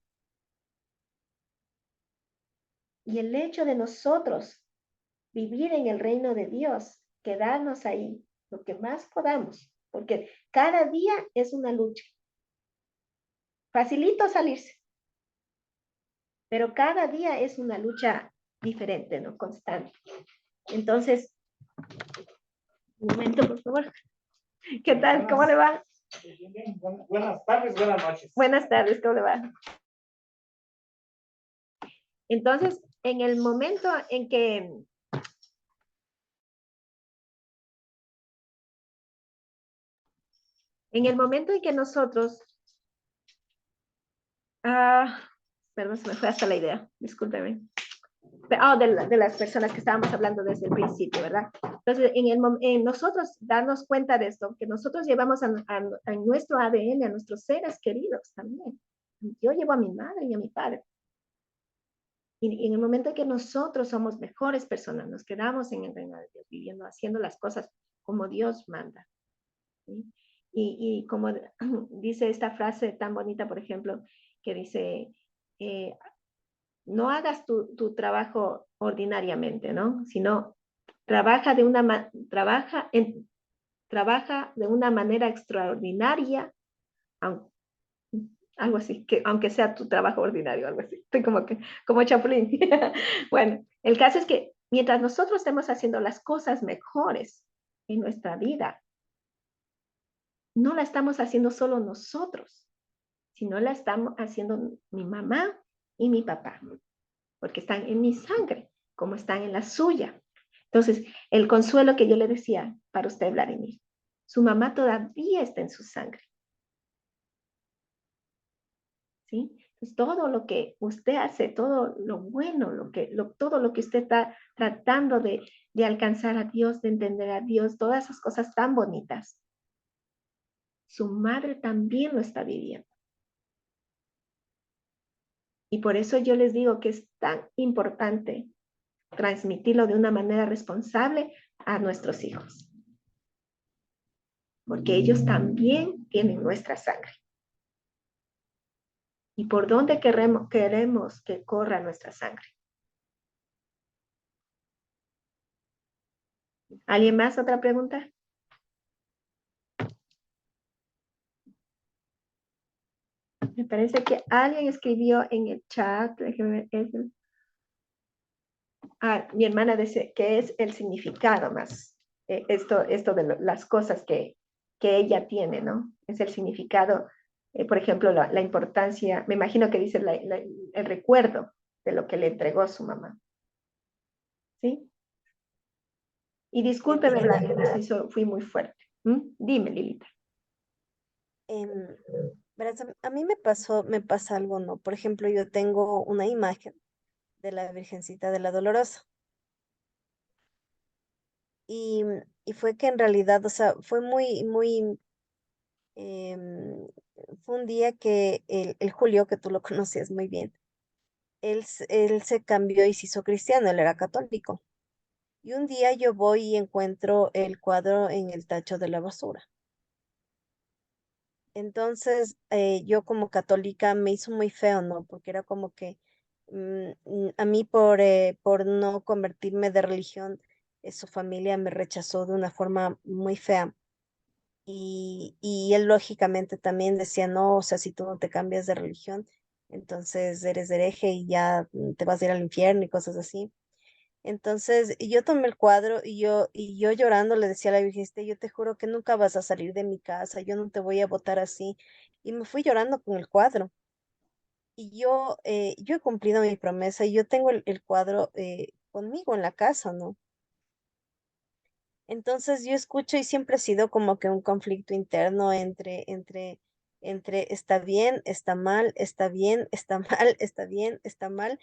Y el hecho de nosotros vivir en el reino de Dios, quedarnos ahí lo que más podamos, porque cada día es una lucha. Facilito salirse, pero cada día es una lucha diferente, ¿no? Constante. Entonces, un momento, por favor. ¿Qué tal? ¿Cómo le va? Buenas tardes, buenas noches. Buenas tardes, ¿cómo le va? Entonces, en el momento en que nosotros, perdón, se me fue hasta la idea, discúlpeme. De las personas que estábamos hablando desde el principio, ¿verdad? Entonces, en nosotros darnos cuenta de esto, que nosotros llevamos a nuestro ADN, a nuestros seres queridos también. Yo llevo a mi madre y a mi padre. Y en el momento en que nosotros somos mejores personas, nos quedamos en el reino de Dios, viviendo, haciendo las cosas como Dios manda. ¿Sí? Y como dice esta frase tan bonita, por ejemplo, que dice, no hagas tu trabajo ordinariamente, ¿no? Sino trabaja de una manera extraordinaria, algo así, que aunque sea tu trabajo ordinario, algo así. Estoy como Chapulín. Bueno, el caso es que mientras nosotros estemos haciendo las cosas mejores en nuestra vida, no la estamos haciendo solo nosotros, sino la estamos haciendo mi mamá y mi papá, porque están en mi sangre, como están en la suya. Entonces, el consuelo que yo le decía para usted, Vladimir, su mamá todavía está en su sangre. ¿Sí? Entonces, todo lo que usted hace, todo lo bueno, todo lo que usted está tratando de alcanzar a Dios, de entender a Dios, todas esas cosas tan bonitas, su madre también lo está viviendo. Y por eso yo les digo que es tan importante transmitirlo de una manera responsable a nuestros hijos. Porque ellos también tienen nuestra sangre. ¿Y por dónde queremos que corra nuestra sangre? ¿Alguien más? ¿Otra pregunta? Me parece que alguien escribió en el chat. Déjeme ver. Mi hermana dice que es el significado más. Esto de las cosas que ella tiene, ¿no? Es el significado. Por ejemplo, la importancia, me imagino que dice el recuerdo de lo que le entregó su mamá. ¿Sí? Y discúlpeme, Blanca, si fui muy fuerte. Dime, Lilita. Verás, a mí me pasa algo, ¿no? Por ejemplo, yo tengo una imagen de la Virgencita de la Dolorosa. Y fue que en realidad, o sea, fue em, fue un día que el Julio, que tú lo conocías muy bien, él se cambió y se hizo cristiano, él era católico. Y un día yo voy y encuentro el cuadro en el tacho de la basura. Entonces, yo como católica me hizo muy feo, ¿no? Porque era como que a mí por no convertirme de religión, su familia me rechazó de una forma muy fea. Y él lógicamente también decía, no, o sea, si tú no te cambias de religión, entonces eres hereje y ya te vas a ir al infierno y cosas así. Entonces yo tomé el cuadro y yo llorando le decía a la Virgencita, yo te juro que nunca vas a salir de mi casa, yo no te voy a botar así. Y me fui llorando con el cuadro. Y yo he cumplido mi promesa y yo tengo el cuadro conmigo en la casa, ¿no? Entonces yo escucho y siempre ha sido como que un conflicto interno entre está bien, está mal, está bien, está mal, está bien, está mal.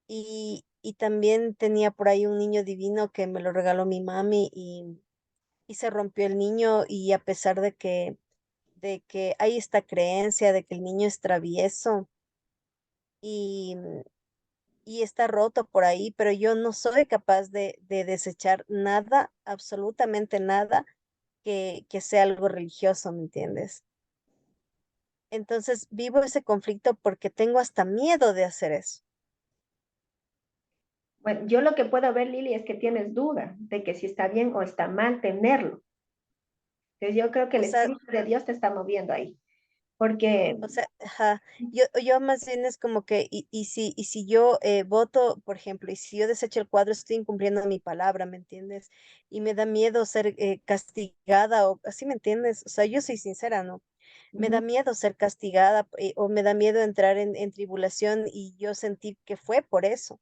Y también tenía por ahí un niño divino que me lo regaló mi mami y se rompió el niño y a pesar de que hay esta creencia de que el niño es travieso y, y está roto por ahí, pero yo no soy capaz de desechar nada, absolutamente nada que sea algo religioso, ¿me entiendes? Entonces vivo ese conflicto porque tengo hasta miedo de hacer eso. Bueno, yo lo que puedo ver, Lili, es que tienes duda de que si está bien o está mal tenerlo. Entonces yo creo que O el sea, Espíritu de Dios te está moviendo ahí, porque O sea, ajá, yo más bien es como que, y si yo voto, por ejemplo, y si yo desecho el cuadro, estoy incumpliendo mi palabra, ¿me entiendes? Y me da miedo ser castigada, o así, ¿me entiendes? O sea, yo soy sincera, ¿no? Me da ujú, miedo ser castigada o me da miedo entrar en tribulación y yo sentir que fue por eso.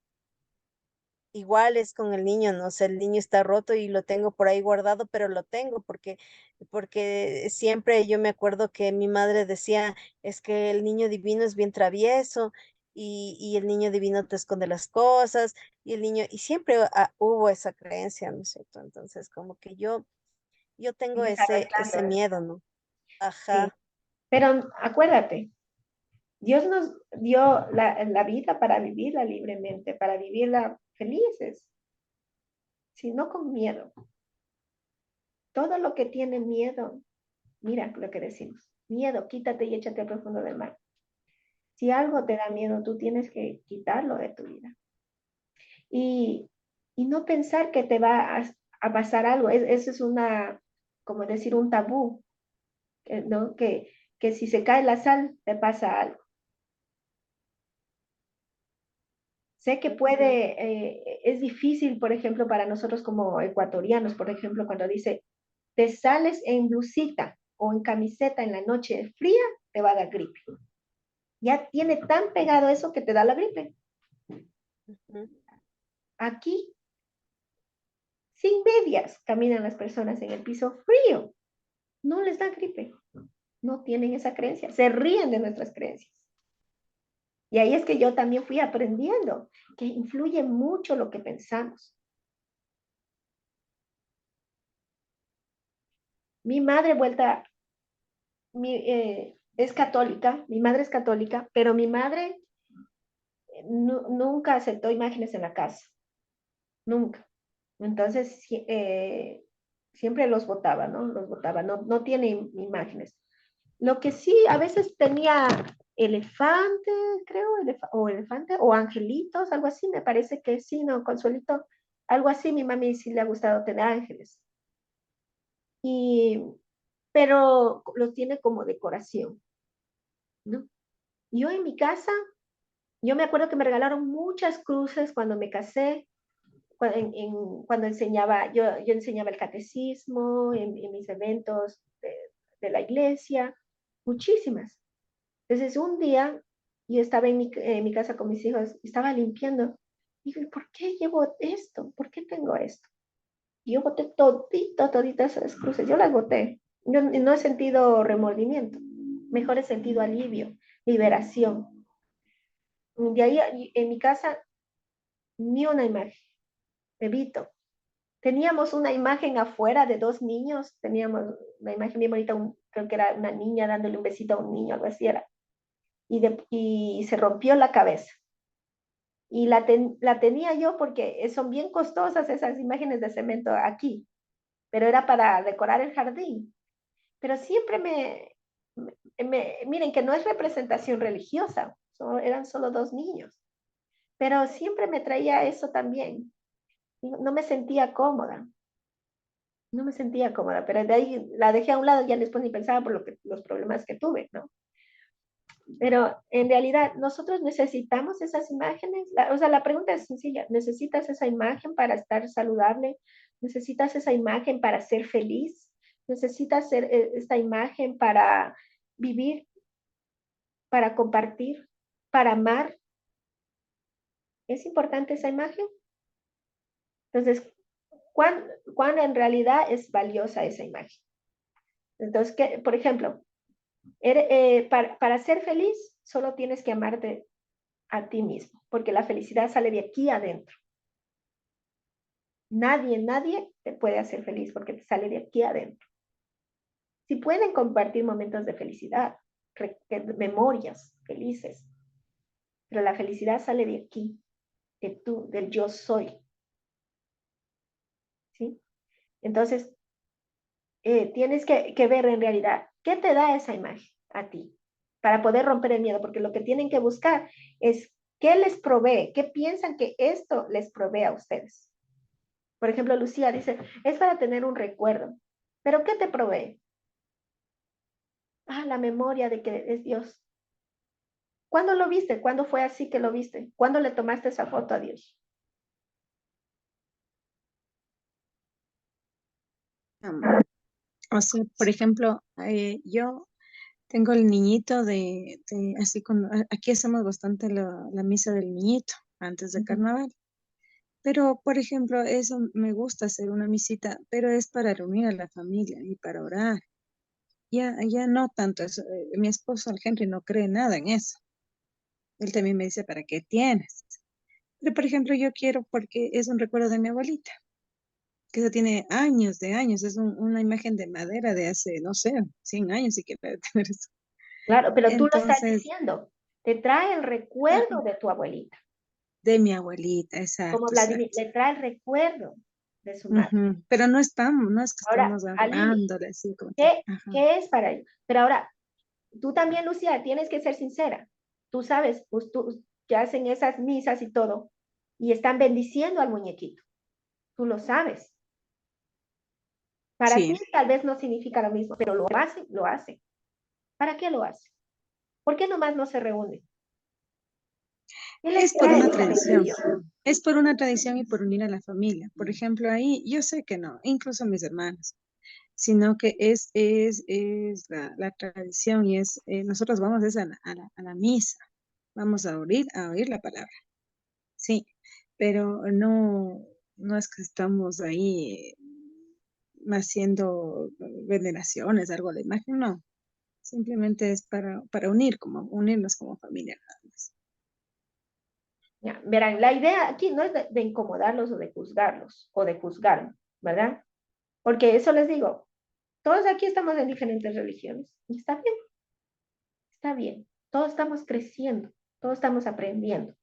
Igual es con el niño, ¿no? O sea, el niño está roto y lo tengo por ahí guardado, pero lo tengo porque siempre yo me acuerdo que mi madre decía, es que el niño divino es bien travieso y el niño divino te esconde las cosas y el niño, y siempre hubo esa creencia, ¿no es cierto? Entonces, como que yo tengo sigues ese arrastrando eso. miedo, ¿no? Sí, Ajá. pero acuérdate, Dios nos dio la vida para vivirla libremente, para vivirla felices, sino con miedo. Todo lo que tiene miedo, mira lo que decimos, miedo, quítate y échate al profundo del mar. Si algo te da miedo, tú tienes que quitarlo de tu vida. Y, y no pensar que te va a pasar algo, eso es una, como decir, un tabú, ¿no? Que si se cae la sal, te pasa algo. Sé que puede, es difícil, por ejemplo, para nosotros como ecuatorianos, por ejemplo, cuando dice, te sales en blusita o en camiseta en la noche fría, te va a dar gripe. Ya tiene tan pegado eso que te da la gripe. Ujú. Aquí, sin medias, caminan las personas en el piso frío. No les da gripe. No tienen esa creencia. Se ríen de nuestras creencias. Y ahí es que yo también fui aprendiendo que influye mucho lo que pensamos. Mi madre vuelta es católica, mi madre es católica, pero mi madre nunca aceptó imágenes en la casa, nunca. Entonces, siempre los votaba, ¿no? Los votaba, no tiene imágenes. Lo que sí, a veces tenía elefante, creo, o elefante, o angelitos, algo así, me parece que sí, ¿no? Consuelito, algo así, mi mami sí le ha gustado tener ángeles. Y, pero los tiene como decoración, ¿no? Yo en mi casa, yo me acuerdo que me regalaron muchas cruces cuando me casé, cuando enseñaba, yo enseñaba el catecismo en mis eventos de la iglesia, muchísimas. Entonces un día yo estaba en mi casa con mis hijos, estaba limpiando, y digo, ¿por qué llevo esto? ¿Por qué tengo esto? Y yo boté toditas esas cruces, yo las boté. Yo no he sentido remordimiento, mejor he sentido alivio, liberación. De ahí en mi casa ni una imagen, evito. Teníamos una imagen afuera de dos niños, teníamos una imagen bien bonita, creo que era una niña dándole un besito a un niño, algo así era, y se rompió la cabeza. Y la tenía yo porque son bien costosas esas imágenes de cemento aquí, pero era para decorar el jardín. Pero siempre miren que no es representación religiosa, eran solo dos niños, pero siempre me traía eso también. No me sentía cómoda, no me sentía cómoda, pero de ahí la dejé a un lado, ya después ni pensaba por los problemas que tuve, ¿no? Pero en realidad nosotros necesitamos esas imágenes. O sea, la pregunta es sencilla. ¿Necesitas esa imagen para estar saludable? ¿Necesitas esa imagen para ser feliz? ¿Necesitas esta imagen para vivir, para compartir, para amar? ¿Es importante esa imagen? Entonces, ¿cuán en realidad es valiosa esa imagen? Entonces, por ejemplo, para ser feliz, solo tienes que amarte a ti mismo, porque la felicidad sale de aquí adentro. Nadie te puede hacer feliz porque te sale de aquí adentro. Si pueden compartir momentos de felicidad, memorias felices, pero la felicidad sale de aquí, del yo soy. ¿Sí? Entonces, tienes que ver en realidad qué te da esa imagen a ti para poder romper el miedo, porque lo que tienen que buscar es qué les provee, qué piensan que esto les provee a ustedes. Por ejemplo, Lucía dice, es para tener un recuerdo, pero ¿qué te provee? La memoria de que es Dios. ¿Cuándo lo viste? ¿Cuándo fue así que lo viste? ¿Cuándo le tomaste esa foto a Dios? O sea, por ejemplo, yo tengo el niñito así cuando, aquí hacemos bastante la misa del niñito antes de carnaval. Pero, por ejemplo, eso me gusta hacer una misita, pero es para reunir a la familia y para orar. Ya no tanto eso. Mi esposo, el Henry, no cree nada en eso. Él también me dice, ¿para qué tienes? Pero, por ejemplo, yo quiero porque es un recuerdo de mi abuelita, que eso tiene años de años. Es una imagen de madera de hace, no sé, 100 años si quiere tener eso. Claro, pero tú lo estás Entonces, diciendo. Te trae el recuerdo de tu abuelita. de mi abuelita, Como exacto, Vladimir, exacto. le trae el recuerdo de su madre. Pero no es que Ahora, estamos Alili, hablándole así como tal. ¿qué, Ajá. ¿qué es para ellos? Pero ahora, tú también, Lucía, tienes que ser sincera. Tú sabes, pues, tú, que hacen esas misas y todo, y están bendiciendo al muñequito. Tú lo sabes. Para ti Sí, tal vez no significa lo mismo, pero lo hacen, lo hacen. ¿Para qué lo hacen? ¿Por qué nomás no se reúnen? ¿Qué les es por trae una ese tradición. beneficio? Es por una tradición y por unir a la familia. Por ejemplo, ahí yo sé que no, incluso mis hermanos, sino que es la tradición y nosotros vamos a la misa, vamos a oír la palabra, sí, pero no es que estamos ahí haciendo veneraciones, algo a la imagen, no, simplemente es para unirnos como familia, nada más. Ya, verán, la idea aquí no es de incomodarlos o de juzgarnos, ¿verdad? Porque eso les digo, todos aquí estamos en diferentes religiones y está bien, todos estamos creciendo, todos estamos aprendiendo,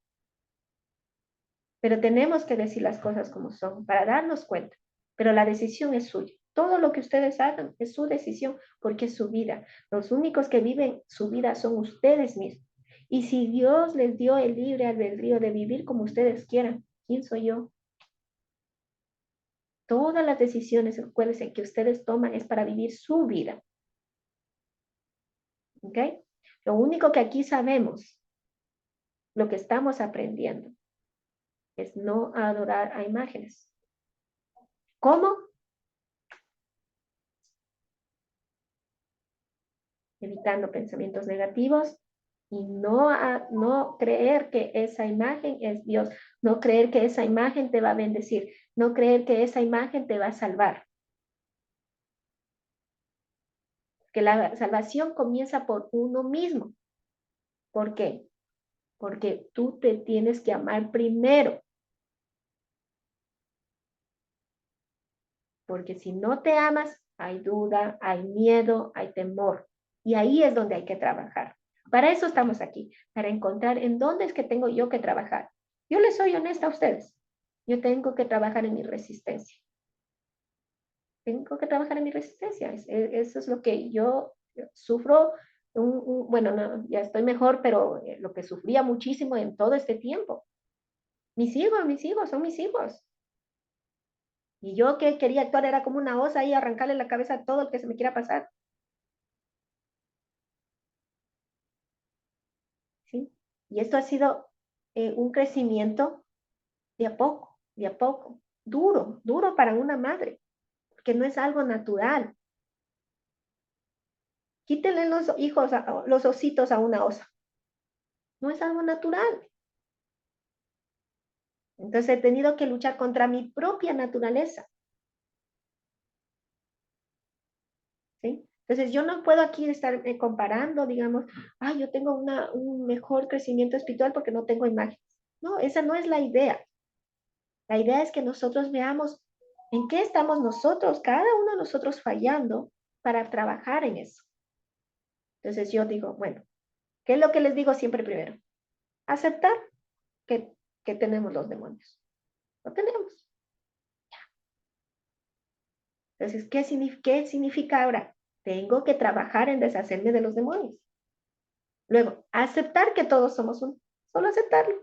pero tenemos que decir las cosas como son para darnos cuenta, pero la decisión es suya. Todo lo que ustedes hagan es su decisión porque es su vida. Los únicos que viven su vida son ustedes mismos. Y si Dios les dio el libre albedrío de vivir como ustedes quieran, ¿quién soy yo? Todas las decisiones, acuérdense, que ustedes toman es para vivir su vida. ¿Ok? Lo único que aquí sabemos, lo que estamos aprendiendo, es no adorar a imágenes. ¿Cómo? Evitando pensamientos negativos y no creer que esa imagen es Dios, no creer que esa imagen te va a bendecir, no creer que esa imagen te va a salvar. Que la salvación comienza por uno mismo. ¿Por qué? Porque tú te tienes que amar primero. Porque si no te amas, hay duda, hay miedo, hay temor. Y ahí es donde hay que trabajar. Para eso estamos aquí, para encontrar en dónde es que tengo yo que trabajar. Yo les soy honesta a ustedes. Yo tengo que trabajar en mi resistencia. Tengo que trabajar en mi resistencia. Eso es lo que yo sufro. Bueno, no, ya estoy mejor, pero lo que sufría muchísimo en todo este tiempo. Mis hijos, son mis hijos. Y yo que quería actuar era como una osa y arrancarle la cabeza a todo el que se me quiera pasar. Y esto ha sido un crecimiento de a poco, duro para una madre, porque no es algo natural. Quítenle los hijos, los ositos a una osa. No es algo natural. Entonces he tenido que luchar contra mi propia naturaleza. ¿Sí? Entonces yo no puedo aquí estar comparando, digamos, yo tengo un mejor crecimiento espiritual porque no tengo imágenes. No, esa no es la idea. La idea es que nosotros veamos en qué estamos nosotros, cada uno de nosotros fallando para trabajar en eso. Entonces yo digo, bueno, ¿qué es lo que les digo siempre primero? Aceptar que tenemos los demonios. Lo tenemos. Entonces, ¿qué significa ahora? Tengo que trabajar en deshacerme de los demonios. Luego, aceptar que todos somos uno. Solo aceptarlo.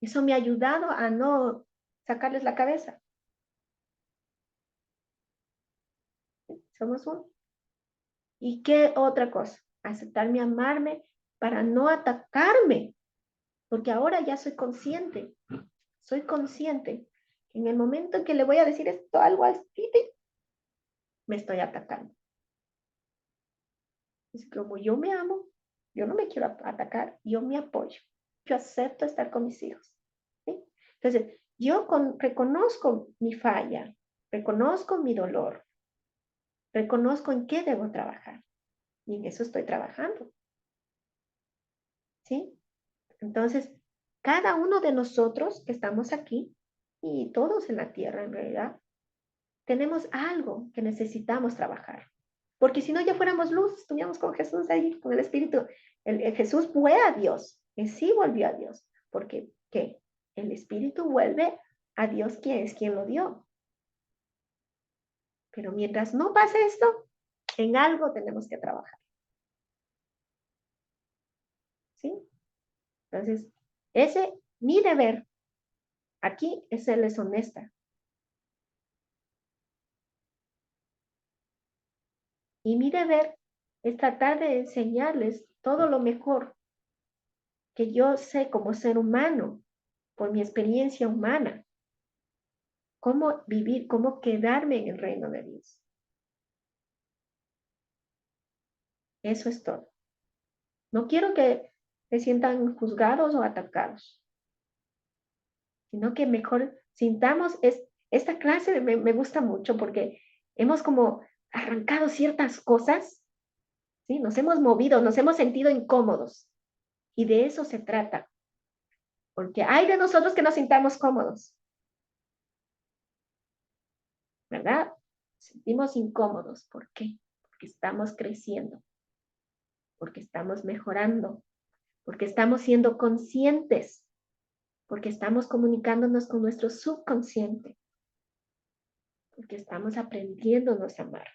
Eso me ha ayudado a no sacarles la cabeza. Somos uno. ¿Y qué otra cosa? Aceptarme, amarme para no atacarme. Porque ahora ya soy consciente. Soy consciente. En el momento en que le voy a decir esto algo al Titi, me estoy atacando. Es como yo me amo, yo no me quiero atacar, yo me apoyo. Yo acepto estar con mis hijos. ¿Sí? Entonces, yo reconozco mi falla, reconozco mi dolor, reconozco en qué debo trabajar. Y en eso estoy trabajando. ¿Sí? Entonces, cada uno de nosotros que estamos aquí, y todos en la tierra en realidad, tenemos algo que necesitamos trabajar. Porque si no, ya fuéramos luz, estuviéramos con Jesús ahí, con el Espíritu. El Jesús fue a Dios, él sí volvió a Dios. Porque, ¿qué? El Espíritu vuelve a Dios, quien lo dio. Pero mientras no pase esto, en algo tenemos que trabajar. ¿Sí? Entonces, mi deber aquí es serles honesta. Y mi deber es tratar de enseñarles todo lo mejor que yo sé como ser humano, por mi experiencia humana, cómo vivir, cómo quedarme en el reino de Dios. Eso es todo. No quiero que se sientan juzgados o atacados, sino que mejor sintamos, esta clase me gusta mucho porque hemos como arrancado ciertas cosas, ¿sí? Nos hemos movido, nos hemos sentido incómodos y de eso se trata. Porque hay de nosotros que nos sintamos cómodos, ¿verdad? Sentimos incómodos. ¿Por qué? Porque estamos creciendo, porque estamos mejorando, porque estamos siendo conscientes, porque estamos comunicándonos con nuestro subconsciente, porque estamos aprendiéndonos a amar,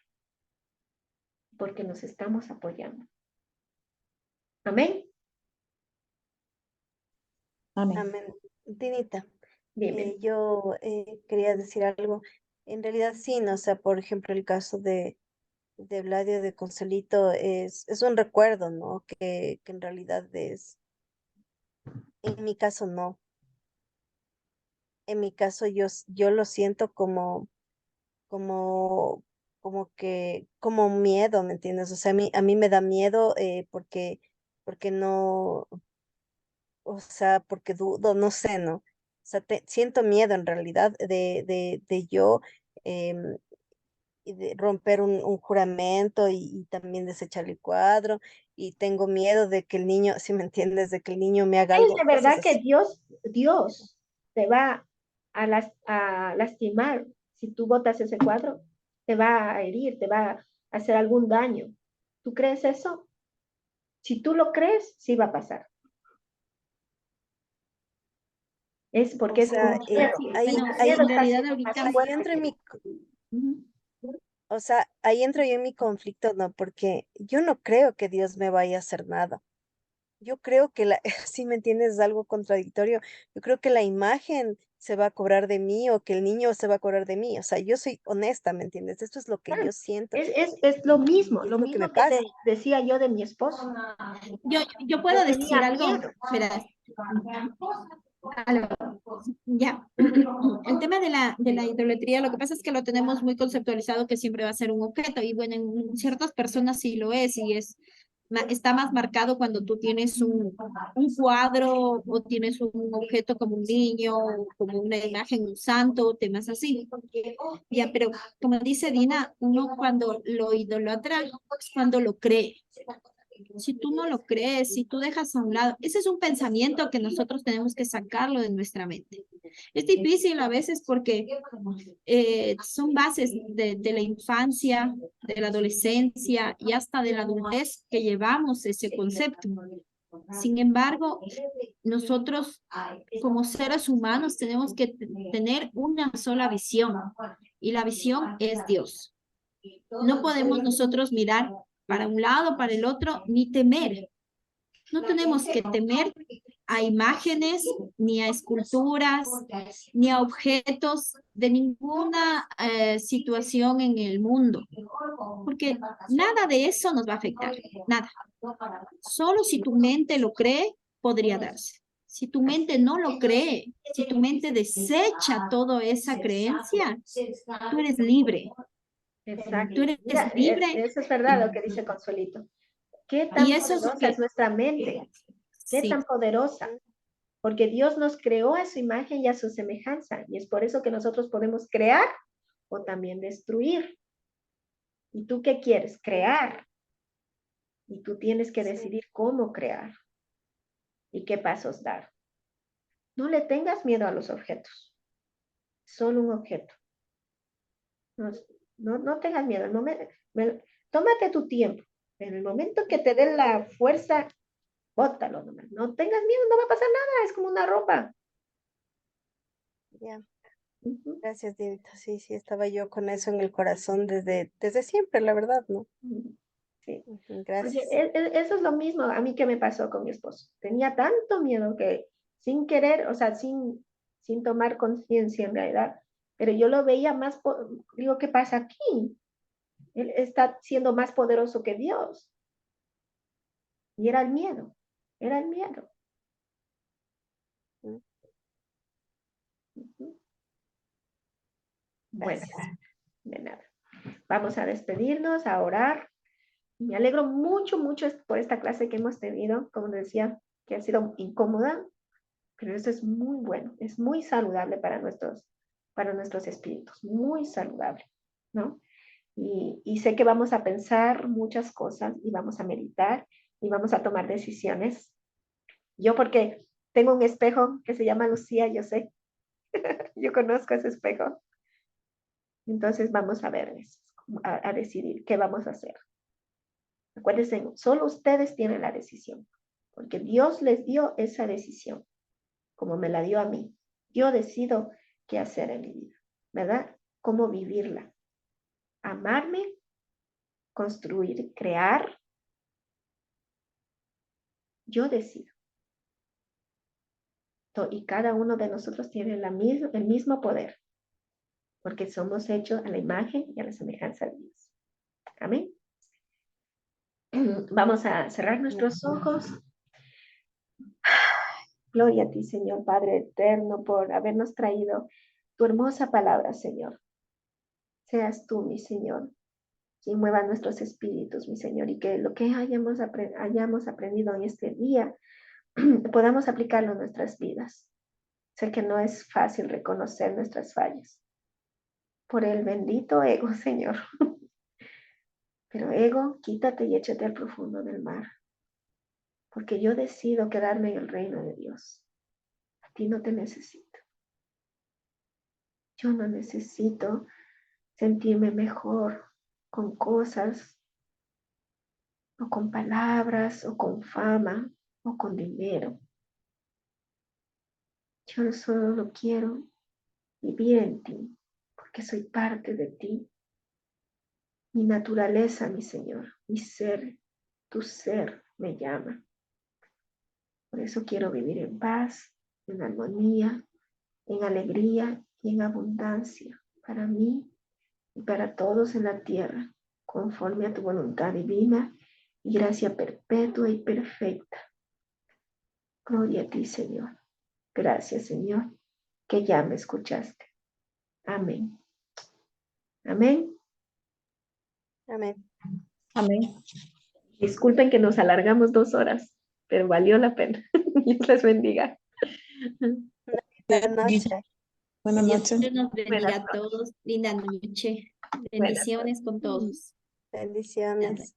porque nos estamos apoyando. Amén. Amén. Amén. Tinita, Dime. yo quería decir algo. En realidad sí, ¿no? O sea, por ejemplo, el caso de Vladio de Consuelito es un recuerdo, ¿no? Que en realidad en mi caso no. En mi caso yo lo siento como, como miedo, ¿me entiendes? O sea, a mí me da miedo porque no, o sea, porque dudo, no sé, ¿no? O sea, siento miedo en realidad de yo em, y de romper un juramento y también desechar el cuadro y tengo miedo de que el niño, si me entiendes, de que el niño me haga ¿Es algo, de cosas verdad que así. Dios te va a lastimar si tú botas ese cuadro? Te va a herir, te va a hacer algún daño. ¿Tú crees eso? Si tú lo crees, sí va a pasar. Es O porque es sea, un miedo. ahí, Bueno, ahí, en Está realidad siendo más ahorita, ahí fuerte entro en que- mi, ujú, o sea, ahí entro yo en mi conflicto, ¿no? Porque yo no creo que Dios me vaya a hacer nada. Yo creo que la, si me entiendes, es algo contradictorio. Yo creo que la imagen se va a cobrar de mí o que el niño se va a cobrar de mí. O sea, yo soy honesta, ¿me entiendes? Esto es lo que yo siento Es lo mismo, y es lo que me que te pasa. decía yo de mi esposo. Yo puedo Yo decir tenía algo, miedo. verás. Aló. Ya, el tema de la idolatría, lo que pasa es que lo tenemos muy conceptualizado que siempre va a ser un objeto y bueno, en ciertas personas sí lo es y es, está más marcado cuando tú tienes un cuadro o tienes un objeto como un niño, como una imagen, un santo, temas así. Ya, pero como dice Dina, uno cuando lo idolatra es cuando lo cree. Si tú no lo crees, si tú dejas a un lado, ese es un pensamiento que nosotros tenemos que sacarlo de nuestra mente. Es difícil a veces porque son bases de la infancia, de la adolescencia y hasta de la adultez que llevamos ese concepto. Sin embargo, nosotros como seres humanos tenemos que tener una sola visión y la visión es Dios. No podemos nosotros mirar para un lado, para el otro, ni temer. No tenemos que temer a imágenes, ni a esculturas, ni a objetos de ninguna situación en el mundo, porque nada de eso nos va a afectar, nada. Solo si tu mente lo cree, podría darse. Si tu mente no lo cree, si tu mente desecha toda esa creencia, tú eres libre. Exacto. Tú eres Mira, libre eso es verdad lo que dice Consuelito. ¿Qué tan y eso es lo poderosa es que... nuestra mente? ¿Qué Sí. tan poderosa? Porque Dios nos creó a su imagen y a su semejanza. Y es por eso que nosotros podemos crear o también destruir. ¿Y tú qué quieres? Crear. Y tú tienes que decidir cómo crear y qué pasos dar. No le tengas miedo a los objetos. Solo un objeto. No, no tengas miedo. Tómate tu tiempo. En el momento que te den la fuerza, bótalo nomás. No tengas miedo, no va a pasar nada. Es como una ropa. Ya, Ujú. gracias, Dinita. Sí, sí, estaba yo con eso en el corazón desde siempre, la verdad, ¿no? Sí. Ujú, Porque gracias. eso es lo mismo a mí que me pasó con mi esposo. Tenía tanto miedo que sin querer, o sea, sin tomar conciencia en realidad, pero yo lo veía más, digo, ¿qué pasa aquí? Él está siendo más poderoso que Dios. Y era el miedo, era el miedo. Mm, Ujú. Bueno, gracias. de nada. Vamos a despedirnos, a orar. Me alegro mucho, mucho por esta clase que hemos tenido, como decía, que ha sido incómoda, pero eso es muy bueno, es muy saludable para nuestros espíritus, muy saludable, ¿no? Y sé que vamos a pensar muchas cosas y vamos a meditar y vamos a tomar decisiones. Yo porque tengo un espejo que se llama Lucía, yo sé, yo conozco ese espejo. Entonces vamos a ver eso, a decidir qué vamos a hacer. Acuérdense, solo ustedes tienen la decisión, porque Dios les dio esa decisión, como me la dio a mí. Yo decido qué hacer en mi vida, ¿verdad? Cómo vivirla. Amarme, construir, crear. Yo decido. Y cada uno de nosotros tiene el mismo poder, porque somos hechos a la imagen y a la semejanza de Dios. Amén. Vamos a cerrar nuestros ojos. Gloria a ti, Señor Padre eterno, por habernos traído tu hermosa palabra, Señor. Seas tú, mi Señor, quien mueva nuestros espíritus, mi Señor, y que lo que hayamos aprendido en este día podamos aplicarlo en nuestras vidas. Sé que no es fácil reconocer nuestras fallas por el bendito ego, Señor. Pero ego, quítate y échate al profundo del mar, porque yo decido quedarme en el reino de Dios. A ti no te necesito. Yo no necesito sentirme mejor con cosas o con palabras o con fama o con dinero. Yo solo quiero vivir en ti porque soy parte de ti. Mi naturaleza, mi Señor, mi ser, tu ser me llama. Por eso quiero vivir en paz, en armonía, en alegría y en abundancia para mí y para todos en la tierra, conforme a tu voluntad divina y gracia perpetua y perfecta. Gloria a ti, Señor. Gracias, Señor, que ya me escuchaste. Amén. Amén. Amén. Amén. Disculpen que nos alargamos 2 horas, pero valió la pena. Dios les bendiga. Buenas noches. Buenas Dios noches. nos bendiga Buenas a todos. Linda noche. Buenas Bendiciones con todos. Bendiciones.